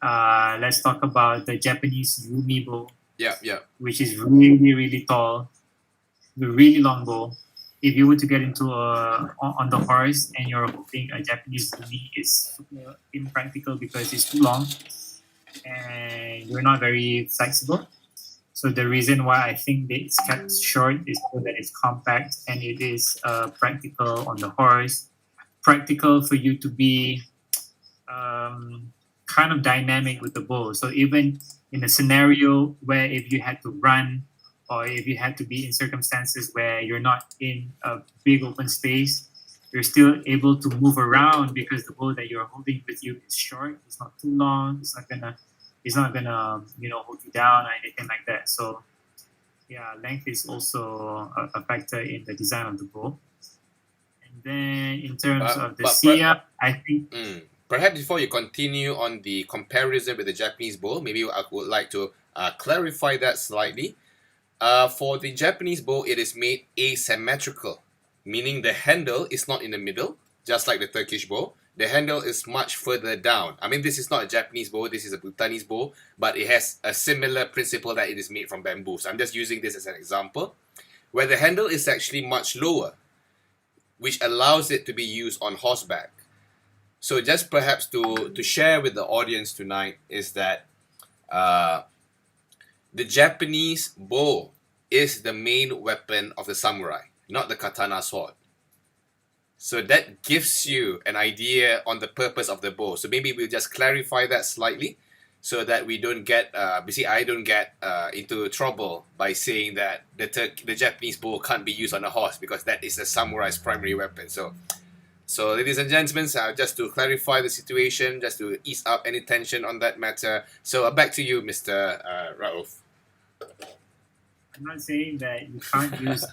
let's talk about the Japanese Yumi bow, which is really, really tall, the really long bow. If you were to get into on the horse and you're holding a Japanese Yumi, it's super impractical because it's too long and you're not very flexible. So the reason why I think that it's kept short is so that it's compact and it is practical on the horse, practical for you to be kind of dynamic with the bow. So even in a scenario where if you had to run or if you had to be in circumstances where you're not in a big open space, you're still able to move around because the bow that you're holding with you is short. It's not too long. It's not gonna hold you down or anything like that. So yeah, length is also a factor in the design of the bow. And then in terms of the sia, I think. Perhaps before you continue on the comparison with the Japanese bow, maybe I would like to clarify that slightly. For the Japanese bow, it is made asymmetrical, meaning the handle is not in the middle, just like the Turkish bow. The handle is much further down. I mean, this is not a Japanese bow, this is a Bhutanese bow, but it has a similar principle that it is made from bamboo. So I'm just using this as an example, where the handle is actually much lower, which allows it to be used on horseback. So just perhaps to share with the audience tonight is that the Japanese bow is the main weapon of the samurai, not the katana sword. So that gives you an idea on the purpose of the bow. So maybe we'll just clarify that slightly so that we don't get, I don't get into trouble by saying that the Japanese bow can't be used on a horse because that is the samurai's primary weapon. So, ladies and gentlemen, just to clarify the situation, just to ease up any tension on that matter. So, back to you, Mr. Raauf. I'm not saying that you can't use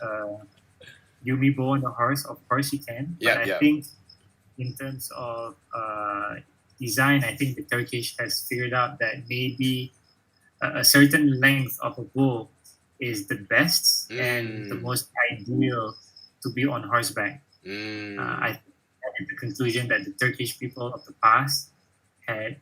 Yumi bow on the horse. Of course, you can. But I think in terms of design, I think the Turkish has figured out that maybe a certain length of a bow is the best and the most ideal to be on horseback. I think that is the conclusion that the Turkish people of the past had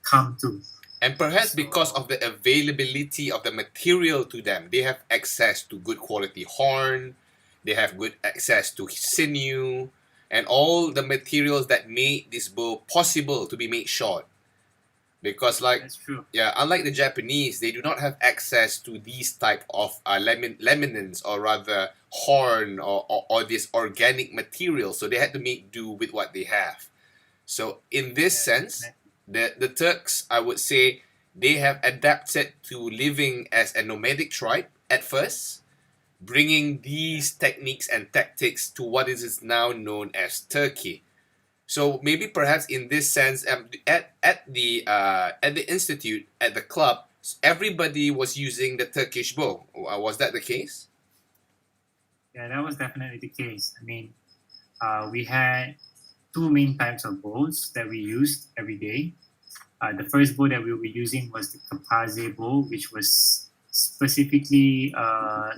come to. And perhaps because of the availability of the material to them, they have access to good quality horn, they have good access to sinew, and all the materials that made this bow possible to be made short. Because that's true. Unlike the Japanese, they do not have access to these type of laminins or rather horn or this organic material. So they had to make do with what they have. So in this sense, the Turks, I would say, they have adapted to living as a nomadic tribe at first, bringing these techniques and tactics to what is now known as Turkey. So maybe perhaps in this sense, at the institute, at the club, everybody was using the Turkish bow. Was that the case? Yeah, that was definitely the case. I mean, we had two main types of bows that we used every day. The first bow that we were using was the Composite bow, which was specifically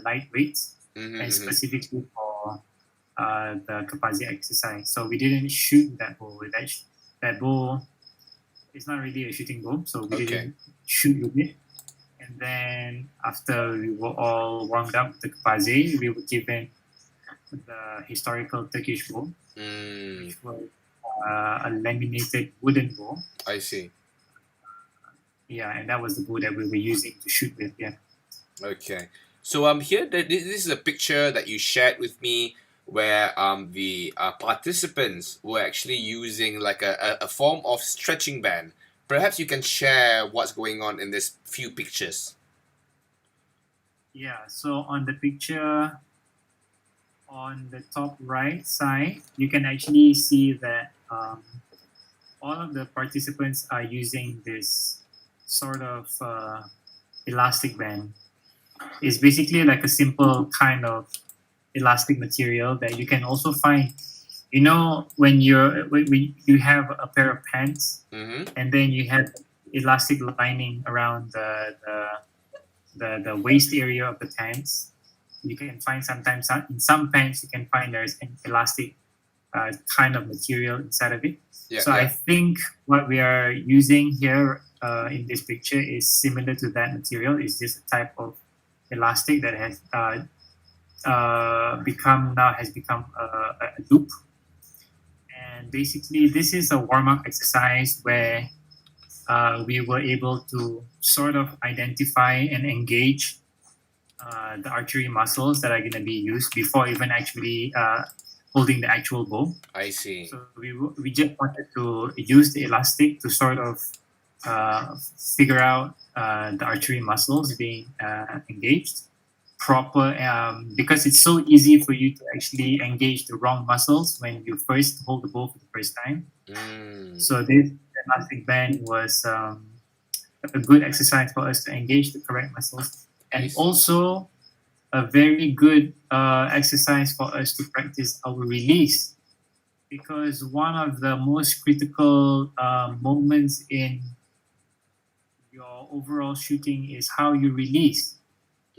lightweight and specifically for the Composite exercise. So we didn't shoot that bow. That bow is not really a shooting bow, so we didn't shoot with it. And then after we were all warmed up with the kapazé, we were given the historical Turkish bow, which was a laminated wooden bow. I see. Yeah, and that was the bow that we were using to shoot with. Yeah. Okay. So here this is a picture that you shared with me where the participants were actually using like a form of stretching band. Perhaps you can share what's going on in this few pictures. Yeah. So on the picture on the top right side, you can actually see that all of the participants are using this sort of elastic band. It's basically like a simple kind of elastic material that you can also find. You know, when you have a pair of pants, and then you have elastic lining around the waist area of the pants. You can find sometimes in some pants you can find there's an elastic kind of material inside of it. Yeah, so yeah. I think what we are using here in this picture is similar to that material. It's just a type of elastic that has become a loop. And basically, this is a warm-up exercise where we were able to sort of identify and engage the archery muscles that are going to be used before even actually holding the actual bow. I see. So we just wanted to use the elastic to sort of figure out the archery muscles being engaged proper, because it's so easy for you to actually engage the wrong muscles when you first hold the bow for the first time. So this elastic band was a good exercise for us to engage the correct muscles, and also a very good exercise for us to practice our release, because one of the most critical moments in your overall shooting is how you release.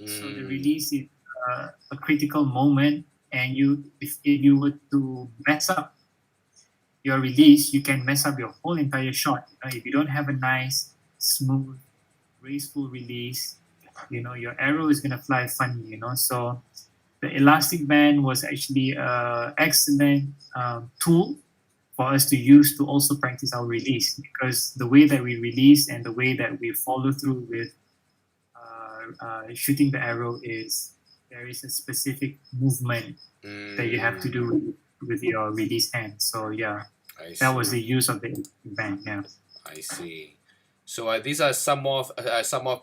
So the release is a critical moment, and if you were to mess up your release, you can mess up your whole entire shot. If you don't have a nice, smooth, graceful release, your arrow is gonna fly funny. So the elastic band was actually an excellent tool for us to use to also practice our release, because the way that we release and the way that we follow through with shooting the arrow there is a specific movement that you have to do with your release hand. So yeah, that was the use of the band. Yeah, I see. So these are some more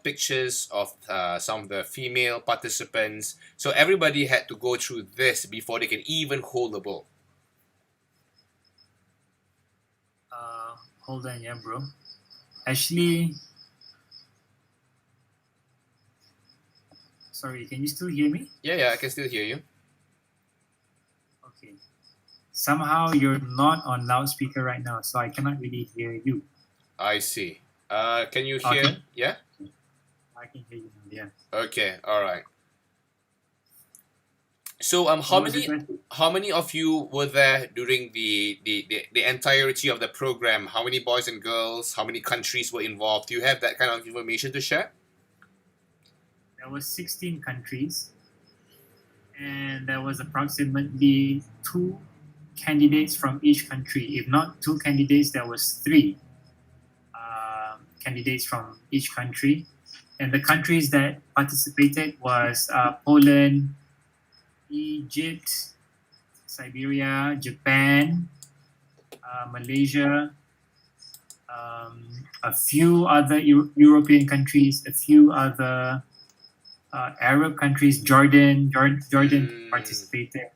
pictures of some of the female participants. So everybody had to go through this before they can even hold the bow. Hold on, yeah, bro. Actually, sorry, can you still hear me? Yeah, I can still hear you. Okay. Somehow you're not on loudspeaker right now, so I cannot really hear you. I see. Can you hear? Okay. Yeah? I can hear you now, yeah. Okay, all right. So how many of you were there during the entirety of the program? How many boys and girls? How many countries were involved? Do you have that kind of information to share? There was 16 countries, and there was approximately 2 candidates from each country. If not 2 candidates, there was 3 candidates from each country. And the countries that participated was Poland, Egypt, Siberia, Japan, Malaysia, a few other European countries, a few other Arab countries. Jordan participated.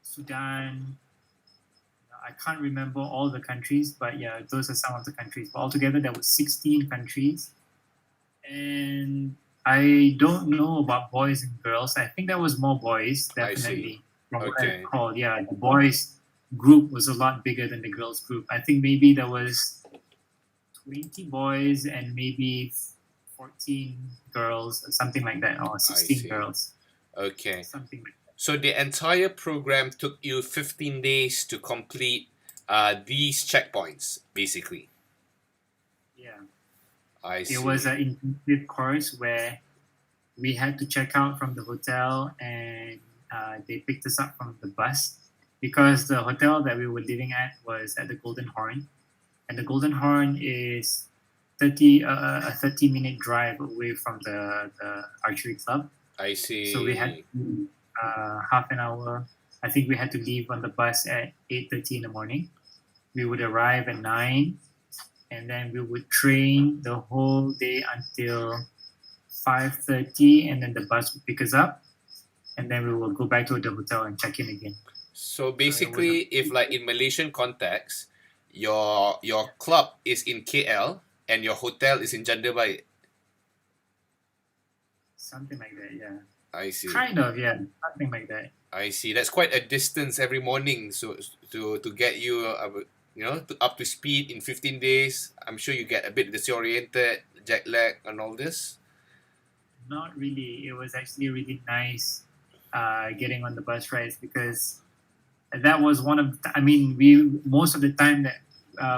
Sudan. I can't remember all the countries, but yeah, those are some of the countries. But altogether, there were 16 countries, and I don't know about boys and girls. I think there was more boys, definitely. From what I recall, yeah, the boys group was a lot bigger than the girls group. I think maybe there was 20 boys and maybe 14 girls, or something like that, or 16 girls. Okay. Something like that. So the entire program took you 15 days to complete these checkpoints, basically. Yeah. I It was see. an intensive course where we had to check out from the hotel, and they picked us up from the bus because the hotel that we were living at was at the Golden Horn, and the Golden Horn is 30-minute drive away from the archery club. I So we had see. half an hour. I think we had to leave on the bus at 8:30 in the morning. We would arrive at 9, and then we would train the whole day until 5:30, and then the bus would pick us up, and then we will go back to the hotel and check in again. So So it was a basically, if like in Malaysian context, your club is in KL and your hotel is in Jandabai. something like that, yeah. I see. Kind of, yeah, something like that. I see. That's quite a distance every morning. So to get you, up to speed in 15 days, I'm sure you get a bit disoriented, jet lag, and all this. Not really. It was actually really nice getting on the bus rides because that was one of I mean we most of the time that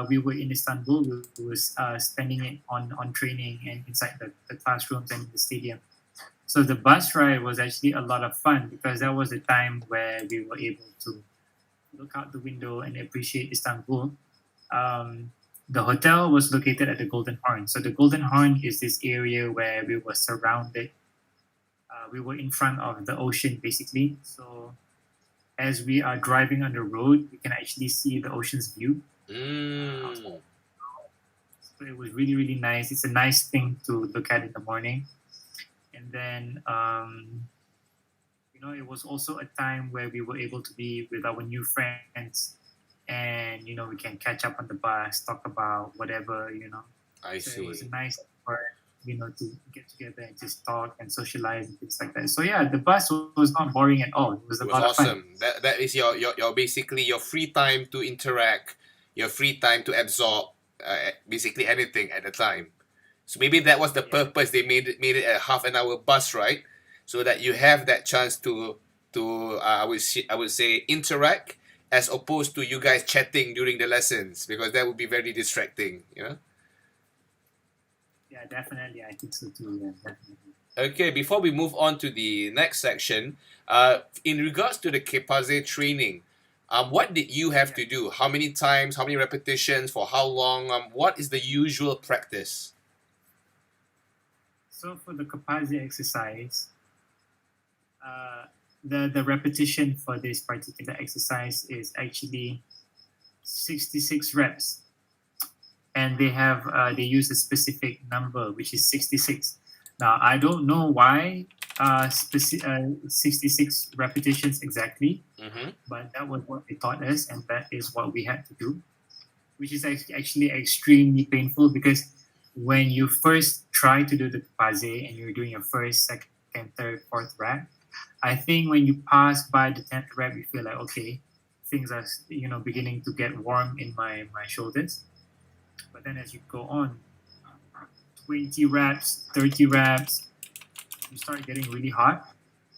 we were in Istanbul, we was spending it on training and inside the classrooms and the stadium. So the bus ride was actually a lot of fun because that was a time where we were able to look out the window and appreciate Istanbul. The hotel was located at the Golden Horn. So the Golden Horn is this area where we were surrounded. We were in front of the ocean basically. So as we are driving on the road, we can actually see the ocean's view. Mm. So it was really, really nice. It's a nice thing to look at in the morning. And then, it was also a time where we were able to be with our new friends, and we can catch up on the bus, talk about whatever. I So it was see. a nice part, to get together and just talk and socialize and things like that. So yeah, the bus was not boring at all. It was a It was lot of fun. awesome. That is your basically your free time to interact, your free time to absorb, basically anything at the time. So maybe that was the Yeah. purpose. They made it a half an hour bus ride, so that you have that chance to I would say interact, as opposed to you guys chatting during the lessons, because that would be very distracting. Yeah, definitely. I think so too. Yeah, definitely. Okay, before we move on to the next section, in regards to the Kepaze training, what did you have Yeah. to do? How many times? How many repetitions? For how long? What is the usual practice? So for the Composite exercise, the repetition for this particular exercise is actually 66 reps, and they use a specific number which is 66. Now I don't know why 66 repetitions exactly, Mm-hmm. but that was what they taught us, and that is what we had to do, which is actually extremely painful because when you first try to do the Paze and you're doing your first, second, third, fourth rep, I think when you pass by the 10th rep, you feel like, okay, things are beginning to get warm in my shoulders. But then as you go on, 20 reps, 30 reps, you start getting really hot.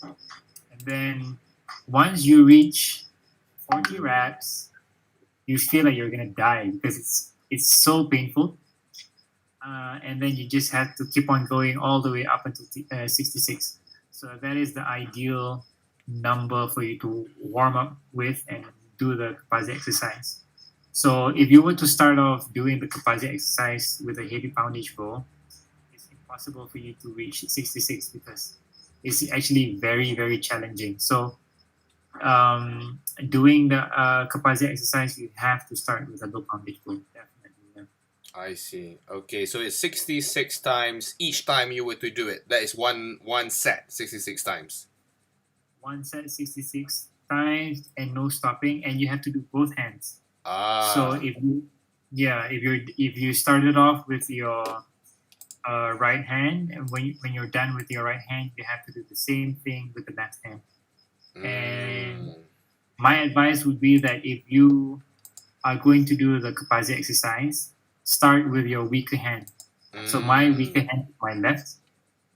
And then once you reach 40 reps, you feel like you're gonna die because it's so painful. And then you just have to keep on going all the way up until 66. So that is the ideal number for you to warm up with and do the Kapase exercise. So if you were to start off doing the Kapase exercise with a heavy poundage row, it's impossible for you to reach 66 because it's actually very, very challenging. So doing the Kapase exercise, you have to start with a low poundage row, definitely. Yeah. I see. Okay, so it's 66 times each time you were to do it. That is one set, 66 times. One set 66 times and no stopping, and you have to do both hands. So Ah, if you started off with your right hand, and when you're done with your right hand, you have to do the same thing with the left hand. And mm, my advice would be that if you are going to do the Kapase exercise, start with your weaker hand. So my weaker mm. hand is my left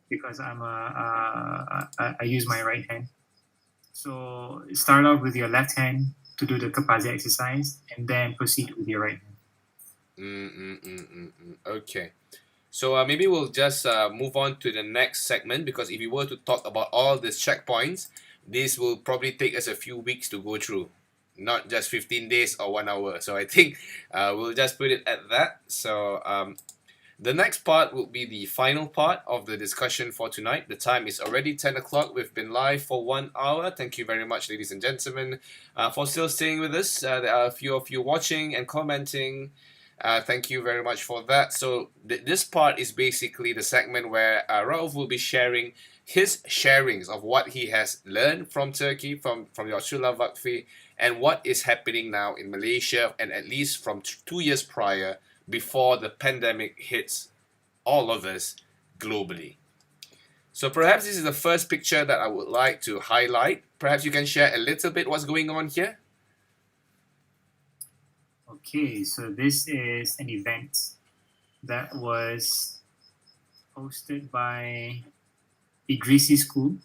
because I use my right hand. So start off with your left hand to do the Kapase exercise, and then proceed with your right hand. Okay. So maybe we'll just move on to the next segment, because if we were to talk about all these checkpoints, this will probably take us a few weeks to go through, not just 15 days or 1 hour. So I think we'll just put it at that. So the next part will be the final part of the discussion for tonight. The time is already 10 o'clock. We've been live for 1 hour. Thank you very much, ladies and gentlemen, for still staying with us. There are a few of you watching and commenting. Thank you very much for that. So this part is basically the segment where Raauf will be sharing his sharings of what he has learned from Turkey, from the Okçular Vakfı, and what is happening now in Malaysia, and at least from 2 years prior, before the pandemic hits all of us globally. So perhaps this is the first picture that I would like to highlight. Perhaps you can share a little bit what's going on here. Okay, so this is an event that was hosted by Idrisi School,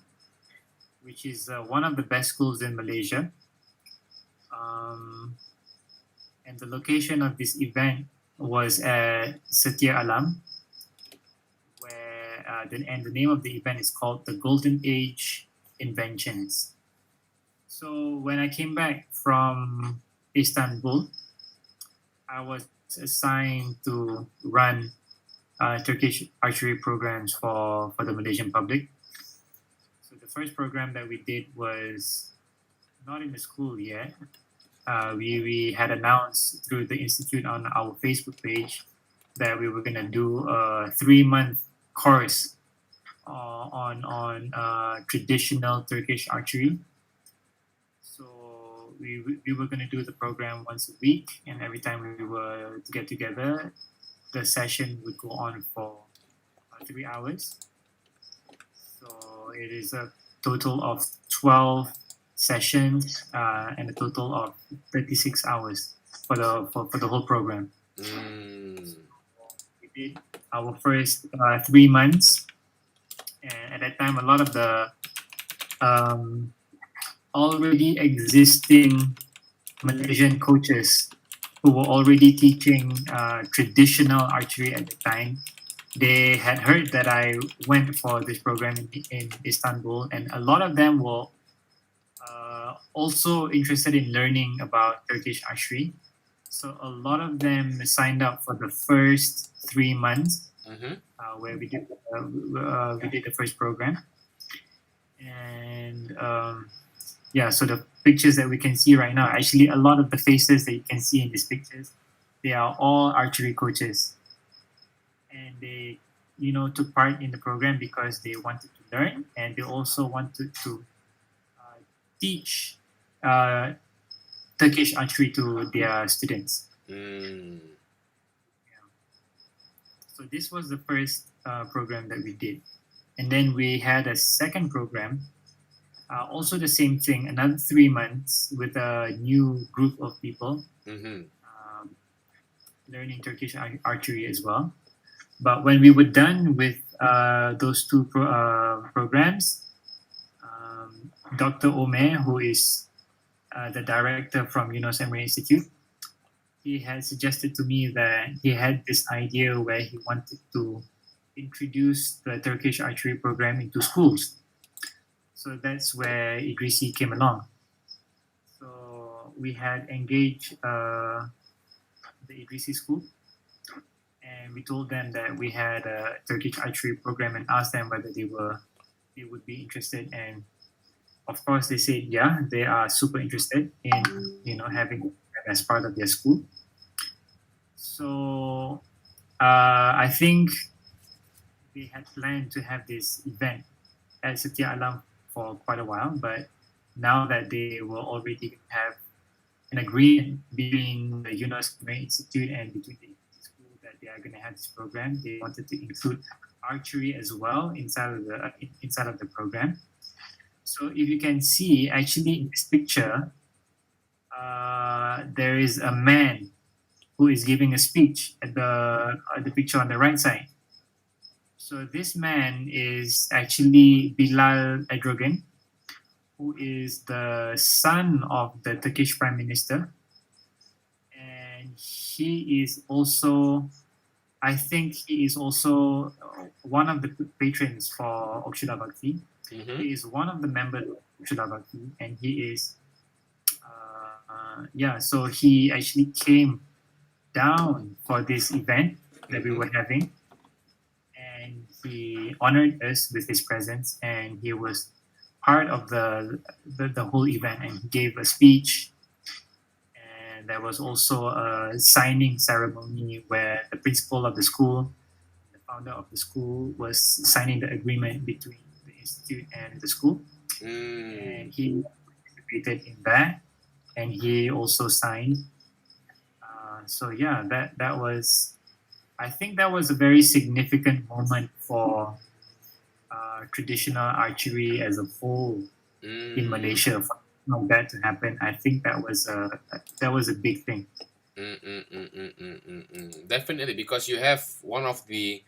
which is one of the best schools in Malaysia. And the location of this event was at Setia Alam, where and the name of the event is called the Golden Age Inventions. So when I came back from Istanbul, I was assigned to run Turkish archery programs for the Malaysian public. So the first program that we did was not in the school yet. We had announced through the institute on our Facebook page that we were going to do a 3-month course on traditional Turkish archery. So we were going to do the program once a week, and every time we were to get together, the session would go on for 3 hours. So it is a total of 12 sessions and a total of 36 hours for the whole program. We did our first 3 months, and at that time, a lot of the already existing Malaysian coaches who were already teaching traditional archery at the time, they had heard that I went for this program in Istanbul, and a lot of them were also interested in learning about Turkish archery. So a lot of them signed up for the first 3 months where we did the first program. And so the pictures that we can see right now, actually a lot of the faces that you can see in these pictures, they are all archery coaches. And they, took part in the program because they wanted to learn, and they also wanted to teach Turkish archery to their students. So this was the first program that we did. And then we had a second program, also the same thing, another 3 months with a new group of people learning Turkish archery as well. But when we were done with those two programs, Dr. Omer, who is the director from Yunus Emre Institute, he had suggested to me that he had this idea where he wanted to introduce the Turkish archery program into schools. So that's where Idrisi came along. So we had engaged the Idrisi school, and we told them that we had a Turkish archery program and asked them whether they would be interested. And of course, they said, yeah, they are super interested in having it as part of their school. So I think they had planned to have this event at Setia Alam for quite a while, but now that they will already have an agreement between the Yunus Emre Institute and between the school that they are going to have this program, they wanted to include archery as well inside of the program. So if you can see, actually in this picture, there is a man who is giving a speech at the picture on the right side. So this man is actually Bilal Erdogan, who is the son of the Turkish Prime Minister. And he is also I think he is also one of the patrons for Okçular Vakfı. Mm-hmm. He is one of the members of Okçular Vakfı, and he is, so he actually came down for this event that we were having, and he honored us with his presence, and he was part of the whole event, and he gave a speech. And there was also a signing ceremony where the principal of the school, the founder of the school, was signing the agreement between the institute and the school. And he participated in that, and he also signed. That was, I think that was a very significant moment for traditional archery as a whole in Malaysia. For that to happen, I think that was a big thing. Definitely, because you have one of the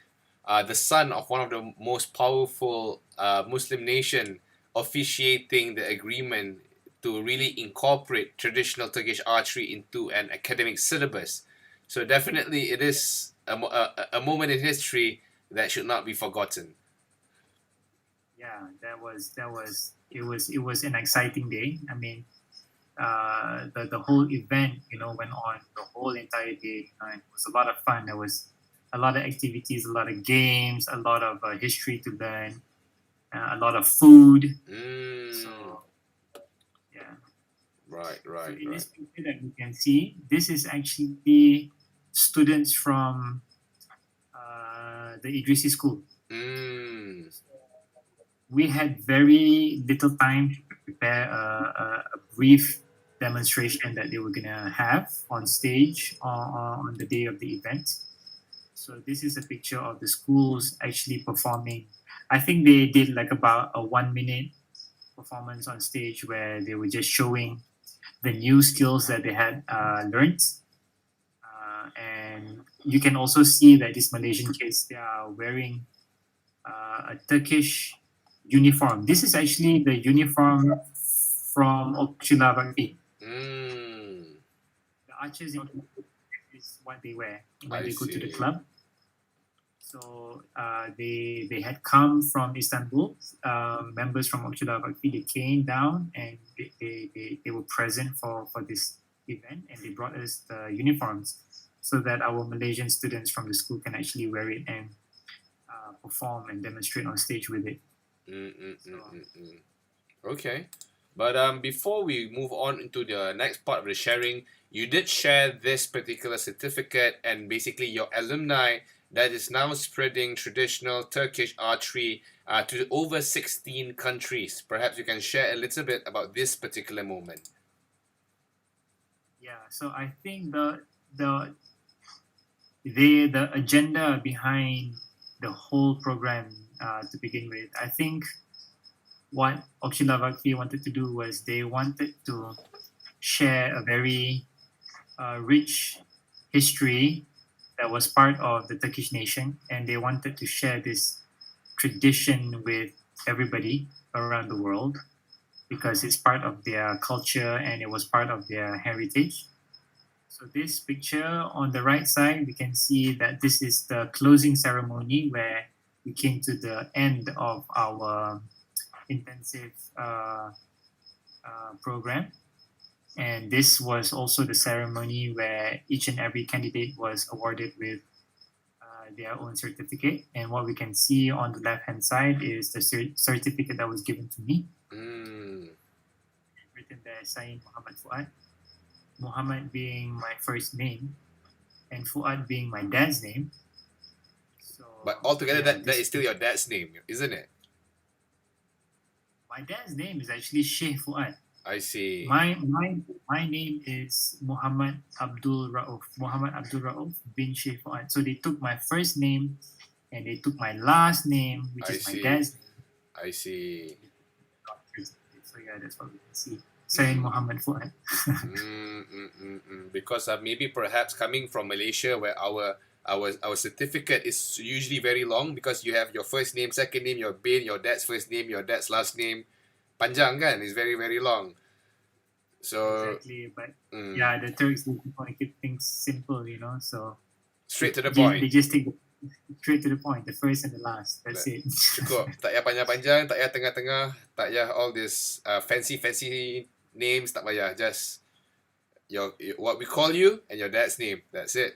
son of one of the most powerful Muslim nation officiating the agreement to really incorporate traditional Turkish archery into an academic syllabus. So definitely, it is a moment in history that should not be forgotten. Yeah, it was an exciting day. I mean, the whole event, went on the whole entire day. It was a lot of fun. There was a lot of activities, a lot of games, a lot of history to learn, a lot of food. So, yeah. Right. So in this picture that you can see, this is actually students from the Idrisi school. We had very little time to prepare a brief demonstration that they were going to have on stage on the day of the event. So this is a picture of the schools actually performing. I think they did like about a 1 minute performance on stage where they were just showing the new skills that they had learned. And you can also see that these Malaysian kids, they are wearing a Turkish uniform. This is actually the uniform from Okçular Vakfı. The archers is what they wear when they go to the club. So they had come from Istanbul. Members from Okçular Vakfı, they came down and they were present for this event, and they brought us the uniforms so that our Malaysian students from the school can actually wear it and perform and demonstrate on stage with it. Okay, but before we move on into the next part of the sharing, you did share this particular certificate and basically your alumni that is now spreading traditional Turkish archery to over 16 countries. Perhaps you can share a little bit about this particular moment. Yeah, so I think the agenda behind the whole program to begin with, I think what Okçular Vakfı wanted to do was they wanted to share a very rich history that was part of the Turkish nation, and they wanted to share this tradition with everybody around the world because it's part of their culture and it was part of their heritage. So this picture on the right side, we can see that this is the closing ceremony where we came to the end of our intensive program. And this was also the ceremony where each and every candidate was awarded with their own certificate. And what we can see on the left-hand side is the certificate that was given to me. Written there, Sayyid Muhammad Fuad. Muhammad being my first name, and Fuad being my dad's name. So, but altogether, that is still your dad's name, isn't it? My dad's name is actually Sheikh Fuad. I see. My name is Muhammad Abdul Raauf bin Sheikh Fuad. So they took my first name and they took my last name, which is my dad's name. I see. So yeah, that's what we can see. Sayyid Muhammad Fuad. Because maybe perhaps coming from Malaysia, where our certificate is usually very long, because you have your first name, second name, your bin, your dad's first name, your dad's last name. Panjang kan, is very, very long. So exactly, but yeah, the Turks, they want to keep things simple, so Straight to the They point. just take straight to the point, the first and the last. That's Like, it. cukup. Tak payah panjang-panjang, tak payah tengah-tengah, tak payah all this fancy names, tak payah. Just what we call you and your dad's name. That's it.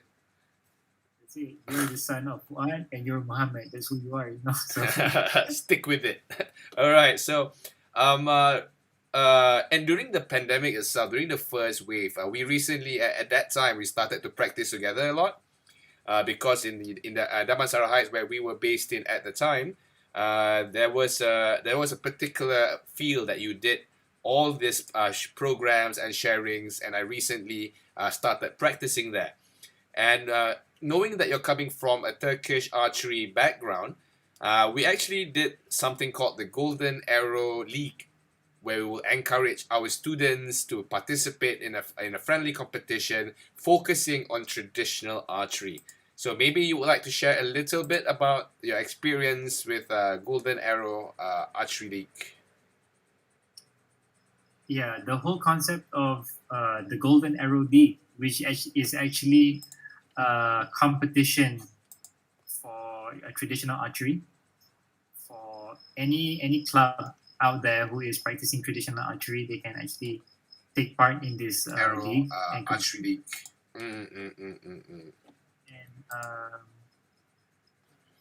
That's it. You're the son of Fuad and you're Muhammad. That's who you are, you know. So Stick with it. All right. So, and during the pandemic itself, during the first wave, we recently at that time we started to practice together a lot. Because in the Damansara Heights where we were based in at the time, there was a particular field that you did all these programs and sharings, and I recently started practicing there. And knowing that you're coming from a Turkish archery background, we actually did something called the Golden Arrow League, where we will encourage our students to participate in a friendly competition focusing on traditional archery. So maybe you would like to share a little bit about your experience with Golden Arrow Archery League. yeah, the whole concept of the Golden Arrow League, which is actually a competition for traditional archery for any club out there who is practicing traditional archery. They can actually take part in this Arrow league Archery League. And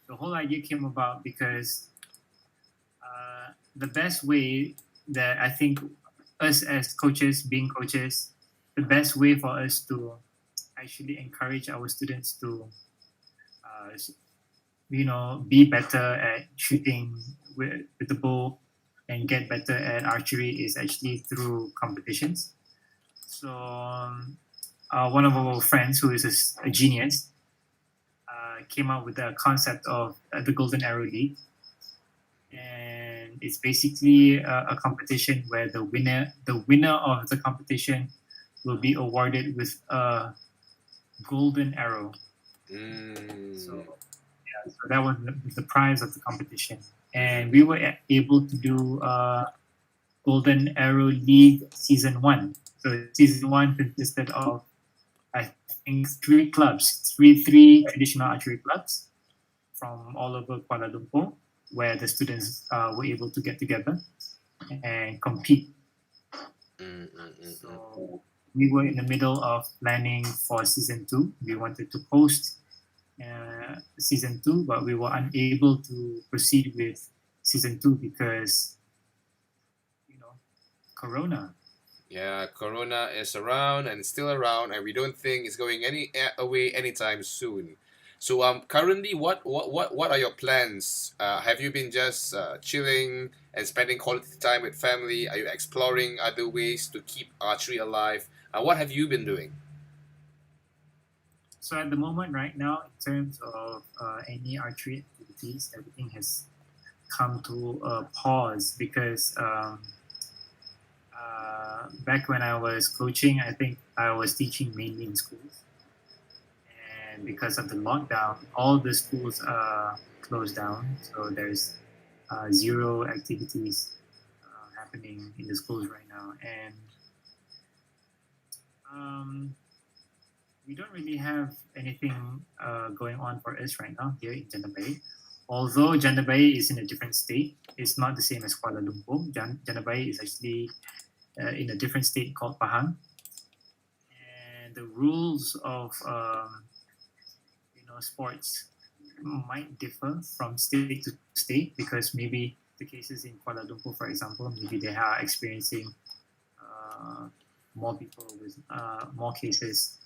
the whole idea came about because the best way that I think us as coaches, being coaches, the best way for us to actually encourage our students to, be better at shooting with the bow and get better at archery is actually through competitions. So one of our friends who is a genius came up with the concept of the Golden Arrow League, and it's basically a competition where the winner of the competition will be awarded with a golden arrow. So that was the prize of the competition, and we were able to do Golden Arrow League Season 1. So Season 1 consisted of, I think, three traditional archery clubs from all over Kuala Lumpur, where the students were able to get together and compete. So we were in the middle of planning for Season 2. We wanted to host Season 2, but we were unable to proceed with Season 2 because, Corona. Yeah, Corona is around and still around, and we don't think it's going away anytime soon. So currently, what are your plans? Have you been just chilling and spending quality time with family? Are you exploring other ways to keep archery alive? What have you been doing? So at the moment, right now, in terms of any archery activities, everything has come to a pause because back when I was coaching, I think I was teaching mainly in schools. And because of the lockdown, all the schools are closed down. So there's zero activities happening in the schools right now. And we don't really have anything going on for us right now here in Janda Bay. Although Janda Bay is in a different state, it's not the same as Kuala Lumpur. Janda Bay is actually in a different state called Pahang. And the rules of sports might differ from state to state because maybe the cases in Kuala Lumpur, for example, maybe they are experiencing more people with more cases,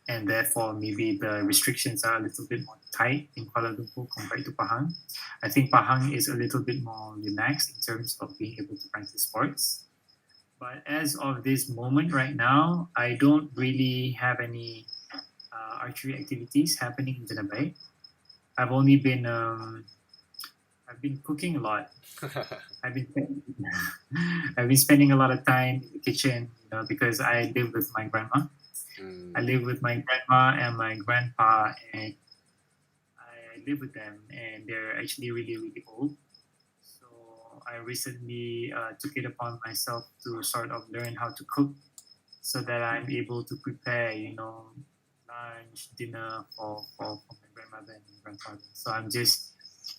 and therefore maybe the restrictions are a little bit more tight in Kuala Lumpur compared to Pahang. I think Pahang is a little bit more relaxed in terms of being able to practice sports. But as of this moment right now, I don't really have any archery activities happening in Janda Bay. I've only been cooking a lot. I've been spending a lot of time in the kitchen, because I live with my grandma. I live with my grandma and my grandpa, and I live with them, and they're actually really, really old. So I recently took it upon myself to sort of learn how to cook, so that I'm able to prepare, lunch, dinner for my grandmother and grandfather. So I'm just,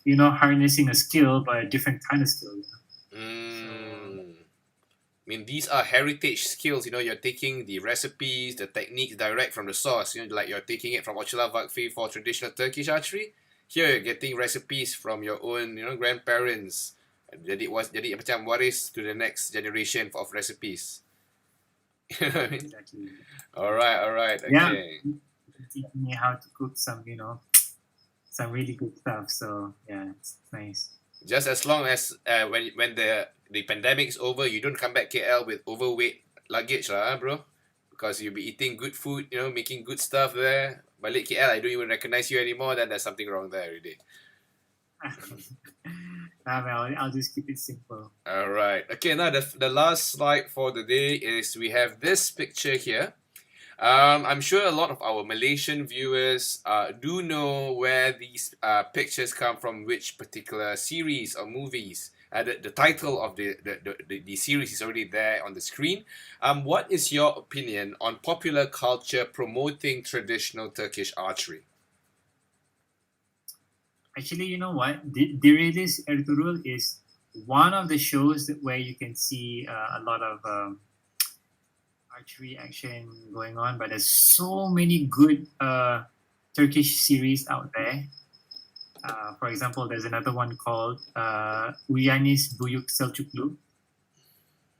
you know, harnessing a skill, but a different kind of skill. You know? So Mm. I mean, these are heritage skills. You know, you're taking the recipes, the techniques direct from the source. You know, like you're taking it from Okçular Vakfı for traditional Turkish archery. Here, you're getting recipes from your own, you know, grandparents. Jadi macam waris to the next generation of recipes. You know what I mean? exactly. All right, Yeah, okay. teaching me how to cook some, you know, some really good stuff. So yeah, it's nice. Just as long as when the pandemic's over, you don't come back KL with overweight luggage lah, bro. Because you'll be eating good food, you know, making good stuff there. Balik KL, I don't even recognize you anymore. Then there's something wrong there already. Nah, man, I'll just keep it simple. All right. Okay. Now the last slide for the day is we have this picture here. I'm sure a lot of our Malaysian viewers do know where these pictures come from, which particular series or movies. The title of the series is already there on the screen. What is your opinion on popular culture promoting traditional Turkish archery? Actually, you know what? Dirilis Ertugrul is one of the shows where you can see a lot of archery action going on, but there's so many good Turkish series out there. For example, there's another one called Uyanis Buyuk Selçuklu.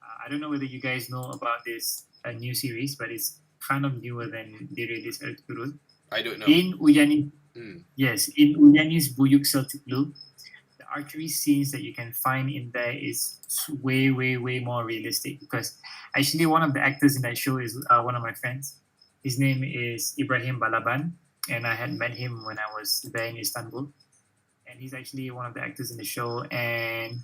I don't know whether you guys know about this new series, but it's kind of newer than Dirilis Ertugrul. I don't know. In Uyanis, Mm. yes, in Uyanis Buyuk Selçuklu, the archery scenes that you can find in there is way, way, way more realistic because actually one of the actors in that show is one of my friends. His name is Ibrahim Balaban, and I had met him when I was there in Istanbul. And he's actually one of the actors in the show. And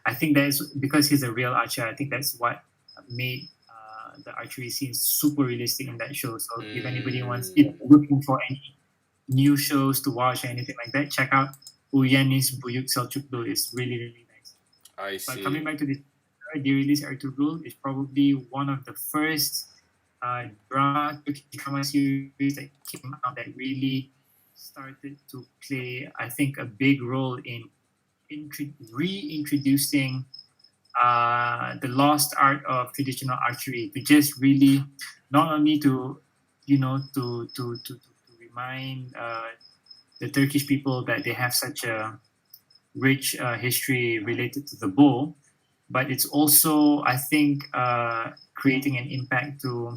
I think that's because he's a real archer. I think that's what made the archery scenes super realistic in that show. So if anybody wants, if looking for any new shows to watch or anything like that, check out Uyanis Buyuk Selçuklu. It's really, really nice. I But see. coming back to this, Dirilis Ertugrul is probably one of the first Turkish drama series that came out that really started to play, I think, a big role in reintroducing the lost art of traditional archery to just really not only to, you know, to remind the Turkish people that they have such a rich history related to the bow, but it's also, I think, creating an impact to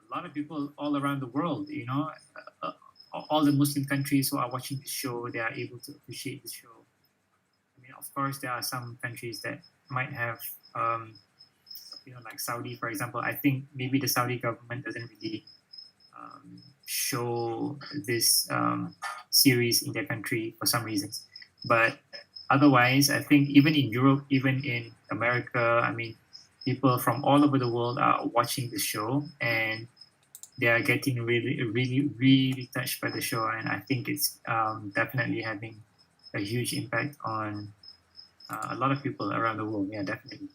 a lot of people all around the world. You know, all the Muslim countries who are watching this show, they are able to appreciate the show. I mean, of course, there are some countries that might have, you know, like Saudi, for example. I think maybe the Saudi government doesn't really show this series in their country for some reasons. But otherwise, I think even in Europe, even in America, I mean, people from all over the world are watching the show and they are getting really, really, really touched by the show. And I think it's definitely having a huge impact on a lot of people around the world. Yeah, definitely.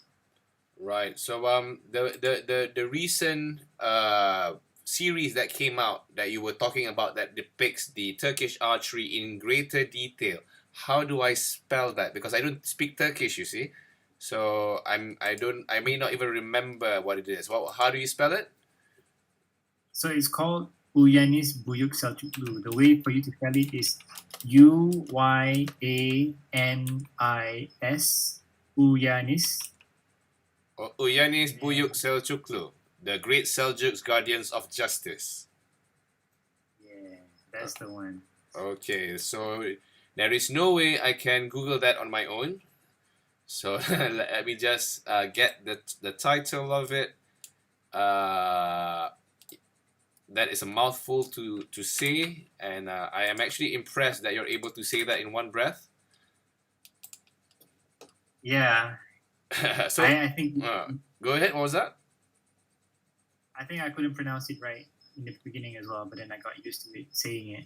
Right. So the recent series that came out that you were talking about that depicts the Turkish archery in greater detail. How do I spell that? Because I don't speak Turkish, you see. So I may not even remember what it is. How do you spell it? So it's called Uyanis Buyuk Selçuklu. The way for you to spell it is Uyanis, Uyanis. Uyanis Buyuk Selçuklu, the Great Seljuks Guardians of Justice. Yeah, that's the one. Okay, so there is no way I can Google that on my own. So let me just get the title of it. That is a mouthful to say, and I am actually impressed that you're able to say that in one breath. Yeah. So I think go ahead. What was that? I think I couldn't pronounce it right in the beginning as well, but then I got used to it saying it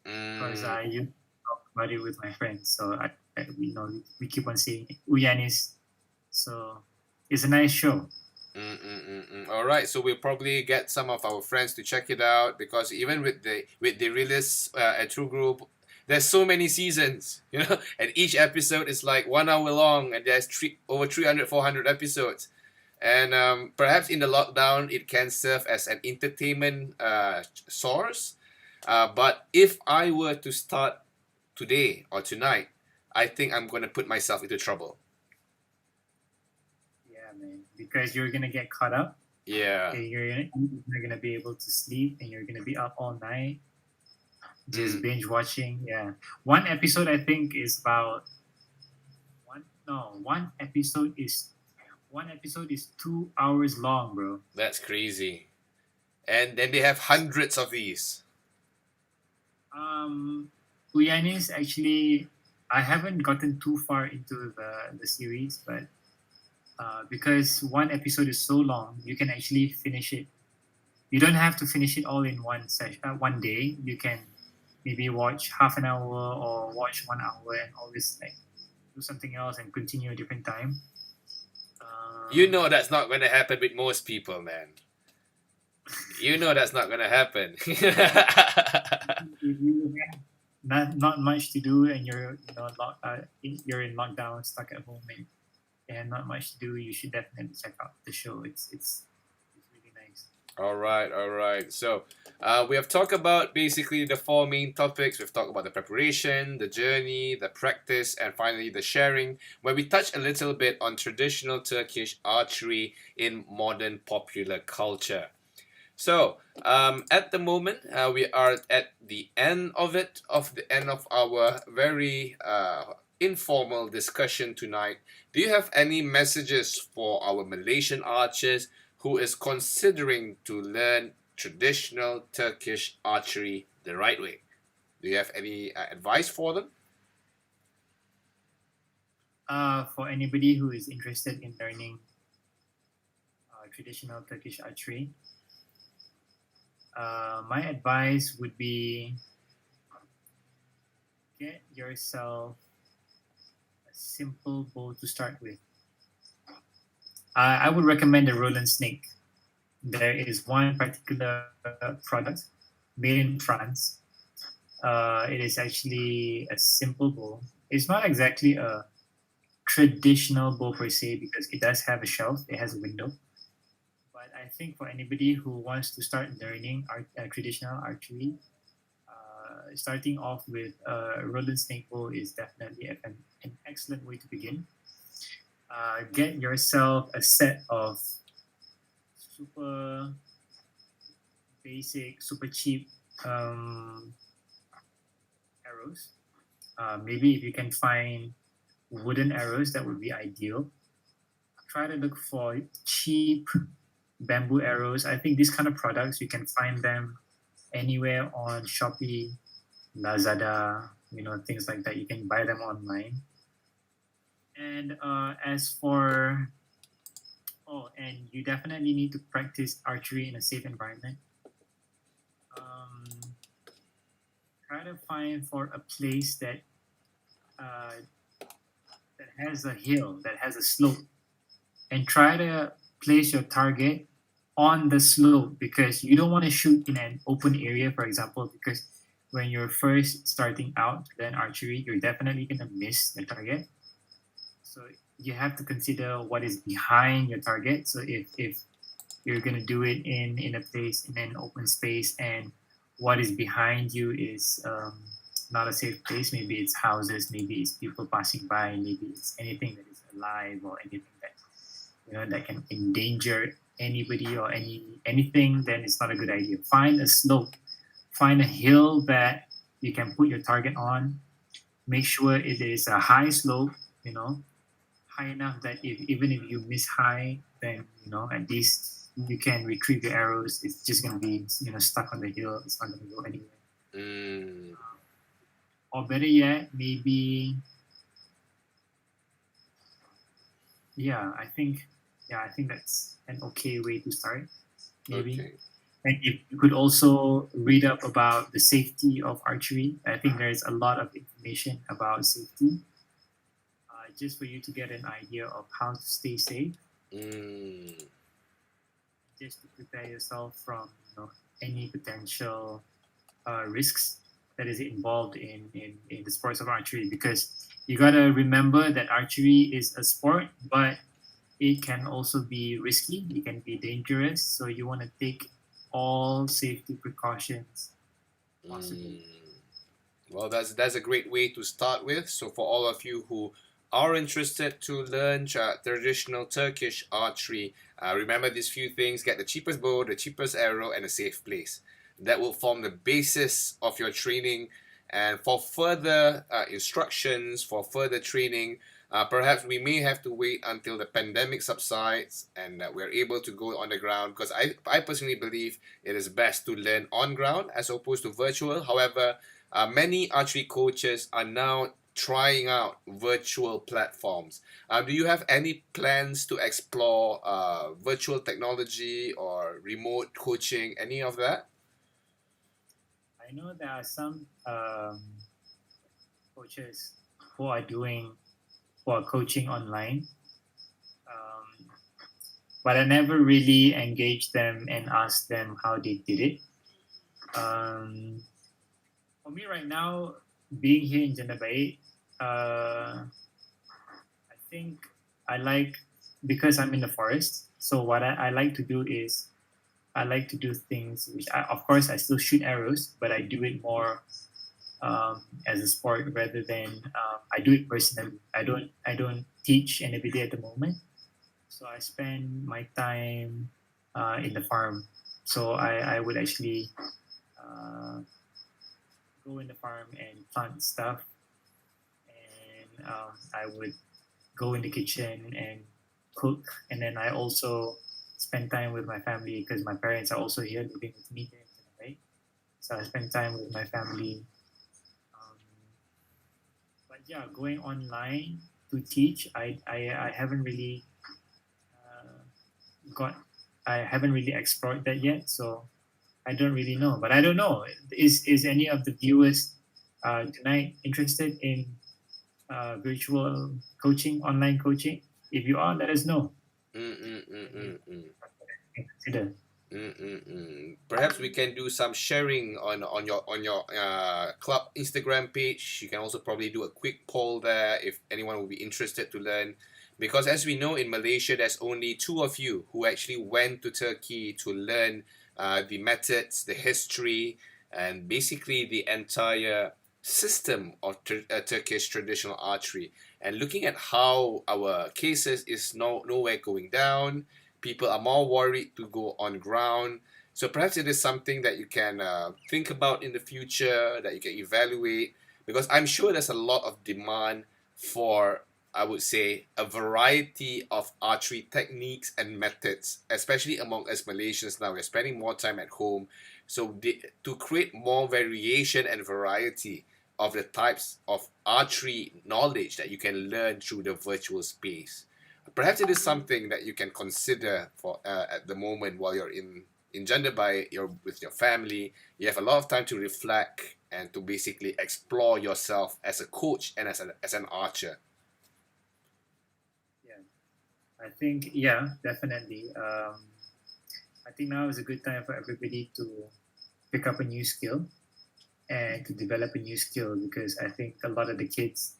because I used to talk about it with my friends. So we keep on saying it. Uyanis. So it's a nice show. All right, so we'll probably get some of our friends to check it out because even with the release at True Group, there's so many seasons, and each episode is like 1 hour long, and there's over 300, 400 episodes. And perhaps in the lockdown, it can serve as an entertainment source. But if I were to start today or tonight, I think I'm going to put myself into trouble. Yeah, man. Because you're gonna get caught up. Yeah. And you're gonna be able to sleep, and you're gonna be up all night, just binge watching. Yeah, one episode I think is about one episode is 2 hours long, bro. That's crazy. And then they have hundreds of these. Uyanis, actually, I haven't gotten too far into the series, but because one episode is so long, you can actually finish it. You don't have to finish it all in one session, one day. You can maybe watch half an hour or watch 1 hour and always like do something else and continue a different time. That's not going to happen with most people, man. That's not going to happen. If you have not much to do and you're you're in lockdown, stuck at home, and not much to do, you should definitely check out the show. It's really nice. All right. So we have talked about basically the 4 main topics. We've talked about the preparation, the journey, the practice, and finally the sharing, where we touch a little bit on traditional Turkish archery in modern popular culture. So at the moment, we are at the end of our very informal discussion tonight. Do you have any messages for our Malaysian archers who is considering to learn traditional Turkish archery the right way? Do you have any advice for them? For anybody who is interested in learning traditional Turkish archery, my advice would be get yourself a simple bow to start with. I would recommend the Roland Snake. There is one particular product made in France. It is actually a simple bow. It's not exactly a traditional bow per se because it does have a shelf. It has a window. But I think for anybody who wants to start learning traditional archery, starting off with a Roland Snake bow is definitely an excellent way to begin. Get yourself a set of super basic, super cheap arrows. Maybe if you can find wooden arrows, that would be ideal. Try to look for cheap bamboo arrows. I think these kind of products, you can find them anywhere on Shopee, Lazada, things like that. You can buy them online. And and you definitely need to practice archery in a safe environment. Try to find for a place that has a hill, that has a slope, and try to place your target on the slope because you don't want to shoot in an open area, for example, because when you're first starting out to learn archery, you're definitely going to miss the target. So you have to consider what is behind your target. So if you're going to do it in a place, in an open space, and what is behind you is not a safe place, maybe it's houses, maybe it's people passing by, maybe it's anything that is alive or anything that that can endanger anybody or anything, then it's not a good idea. Find a slope, find a hill that you can put your target on. Make sure it is a high slope, high enough that even if you miss high, then at least you can retrieve your arrows. It's just gonna be stuck on the hill. It's not gonna go anywhere. Or better yet, maybe I think that's an okay way to start. Maybe. Okay. And you could also read up about the safety of archery. I think there's a lot of information about safety, just for you to get an idea of how to stay safe. just to prepare yourself from any potential risks that is involved in the sports of archery, because you got to remember that archery is a sport, but it can also be risky, it can be dangerous, so you want to take all safety precautions possible. Well, that's a great way to start with. So for all of you who are interested to learn traditional Turkish archery, remember these few things: get the cheapest bow, the cheapest arrow, and a safe place. That will form the basis of your training. And for further instructions, for further training, perhaps we may have to wait until the pandemic subsides and we're able to go on the ground, because I personally believe it is best to learn on ground as opposed to virtual. However, many archery coaches are now trying out virtual platforms. Do you have any plans to explore virtual technology or remote coaching, any of that? I know there are some coaches who are coaching online, but I never really engaged them and asked them how they did it. For me right now, being here in Janda Baik, I think I like, because I'm in the forest. So what I like to do is I like to do things which of course I still shoot arrows, but I do it more as a sport rather than I do it personally. I don't teach anybody at the moment, so I spend my time in the farm. So I would actually go in the farm and plant stuff, and I would go in the kitchen and cook, and then I also spend time with my family because my parents are also here living with me here, right? So I spend time with my family. But yeah, going online to teach, I haven't really got I haven't really explored that yet, so I don't really know. But I don't know. Is any of the viewers tonight interested in virtual coaching, online coaching? If you are, let us know. Consider. Perhaps we can do some sharing on your club Instagram page. You can also probably do a quick poll there if anyone will be interested to learn. Because as we know, in Malaysia, there's only two of you who actually went to Turkey to learn the methods, the history, and basically the entire system of Turkish traditional archery. And looking at how our cases is nowhere going down, people are more worried to go on ground. So perhaps it is something that you can think about in the future, that you can evaluate, because I'm sure there's a lot of demand for, I would say, a variety of archery techniques and methods, especially among us Malaysians now. We're spending more time at home. So to create more variation and variety of the types of archery knowledge that you can learn through the virtual space. Perhaps it is something that you can consider for at the moment while you're in Jandabai, you're with your family. You have a lot of time to reflect and to basically explore yourself as a coach and as an archer. I think, definitely. I think now is a good time for everybody to pick up a new skill and to develop a new skill, because I think a lot of the kids,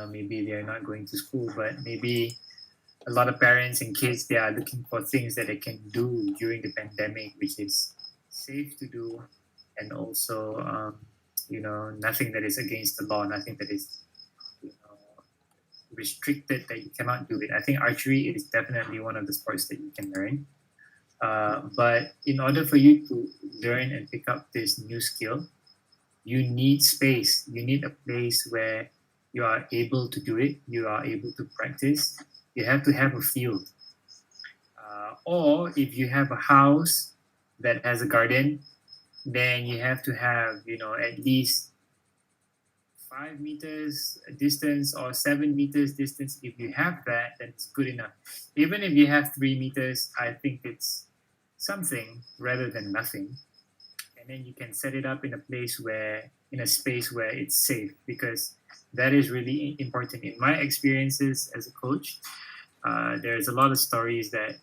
maybe they're not going to school, but maybe a lot of parents and kids, they are looking for things that they can do during the pandemic, which is safe to do, and also, nothing that is against the law, nothing that is restricted that you cannot do it. I think archery is definitely one of the sports that you can learn. But in order for you to learn and pick up this new skill, you need space. You need a place where you are able to do it. You are able to practice. You have to have a field. Or if you have a house that has a garden, then you have to have, at least 5 meters distance or 7 meters distance. If you have that, then it's good enough. Even if you have 3 meters, I think it's something rather than nothing. And then you can set it up in a space where it's safe, because that is really important. In my experiences as a coach, there's a lot of stories that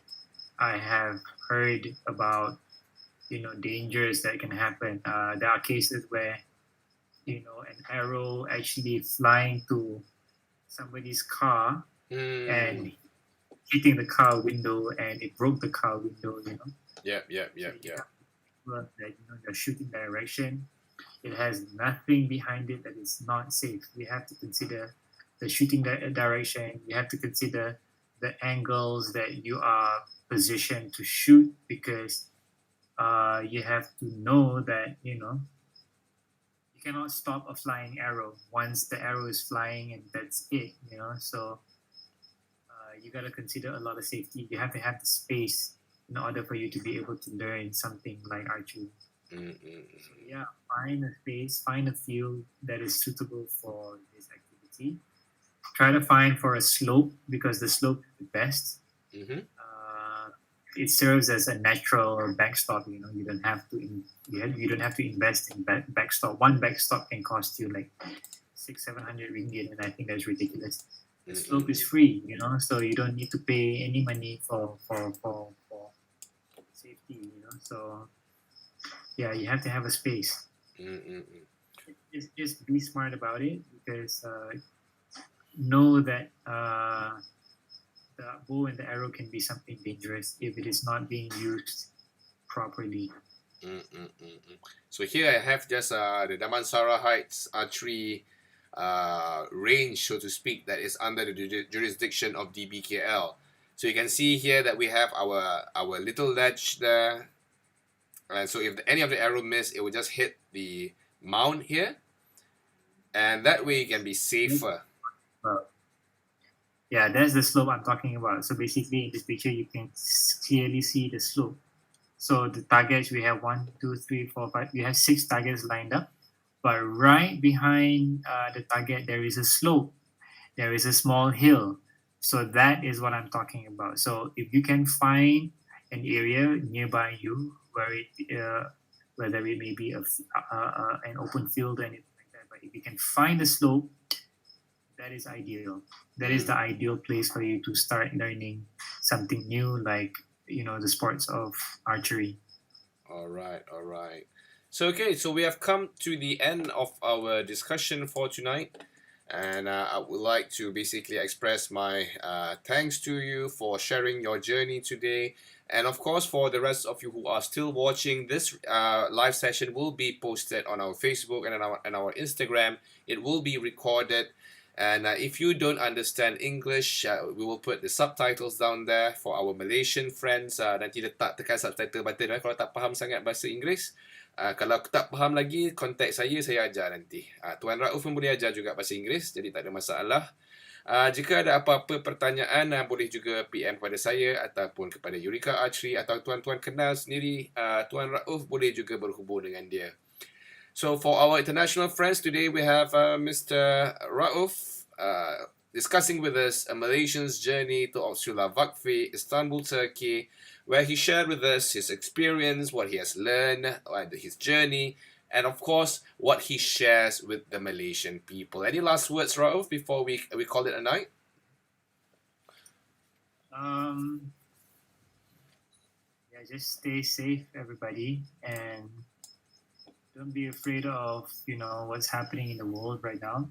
I have heard about, dangers that can happen. There are cases where, an arrow actually flying to somebody's car and hitting the car window, and it broke the car window. Yeah. That your shooting direction, it has nothing behind it that is not safe. We have to consider the shooting direction. You have to consider the angles that you are positioned to shoot, because you have to know that you cannot stop a flying arrow once the arrow is flying, and that's it. So you got to consider a lot of safety. You have to have the space in order for you to be able to learn something like archery. So yeah, find a space, find a field that is suitable for this activity. Try to find for a slope, because the slope is the best. It serves as a natural backstop. You don't have to you don't have to invest in backstop. One backstop can cost you like 600-700 ringgit, and I think that's ridiculous. The slope is free, so you don't need to pay any money for safety. So yeah, you have to have a space. Just be smart about it, because know that the bow and the arrow can be something dangerous if it is not being used properly. So here I have just the Damansara Heights Archery range, so to speak, that is under the jurisdiction of DBKL. So you can see here that we have our little ledge there, and so if any of the arrow miss, it will just hit the mount here, and that way you can be safer. Yeah, that's the slope I'm talking about. So basically, in this picture, you can clearly see the slope. So the targets, we have 1, 2, 3, 4, 5. We have 6 targets lined up. But right behind the target, there is a slope. There is a small hill. So that is what I'm talking about. So if you can find an area nearby you whether it may be an open field or anything like that, but if you can find a slope, that is ideal. That is the ideal place for you to start learning something new, like the sports of archery. All right. So we have come to the end of our discussion for tonight, and I would like to basically express my thanks to you for sharing your journey today. And of course, for the rest of you who are still watching, this live session will be posted on our Facebook and on our Instagram. It will be recorded. And if you don't understand English, we will put the subtitles down there for our Malaysian friends. Nanti letak tekan subtitle button kalau tak faham sangat bahasa Inggeris. Kalau tak faham lagi, contact saya ajar nanti. Tuan Raauf pun boleh ajar juga bahasa Inggeris, jadi tak ada masalah. Jika ada apa-apa pertanyaan, boleh juga PM kepada saya ataupun kepada Eureka Archery, atau tuan-tuan kenal sendiri Tuan Raauf, boleh juga berhubung dengan dia. So for our international friends, today we have Mr. Raauf discussing with us a Malaysian's journey to Okçular Vakfı, Istanbul, Turkey, where he shared with us his experience, what he has learned, his journey, and of course, what he shares with the Malaysian people. Any last words, Raauf, before we call it a night? Yeah, just stay safe, everybody, and don't be afraid of what's happening in the world right now,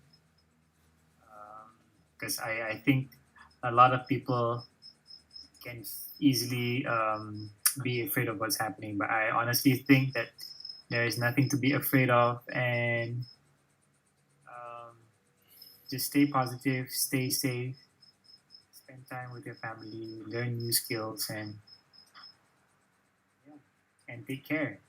because I think a lot of people can easily be afraid of what's happening, but I honestly think that there is nothing to be afraid of, and just stay positive, stay safe, spend time with your family, learn new skills, and take care.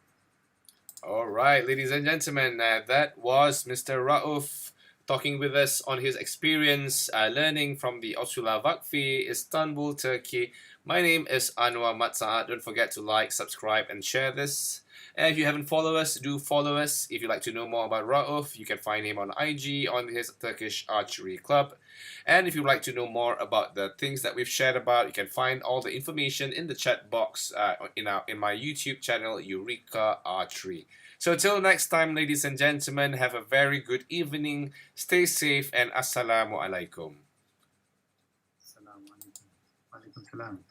All right, ladies and gentlemen, that was Mr. Raauf talking with us on his experience learning from the Okçular Vakfı, Istanbul, Turkey. My name is Anuar Matsaat. Don't forget to like, subscribe, and share this. And if you haven't followed us, do follow us. If you'd like to know more about Raauf, you can find him on IG on his Turkish Archery Club. And if you'd like to know more about the things that we've shared about, you can find all the information in the chat box in my YouTube channel, Eureka Archery. So till next time, ladies and gentlemen, have a very good evening. Stay safe, and Assalamu alaikum. Assalamu alaikum. Wa alaikum salam.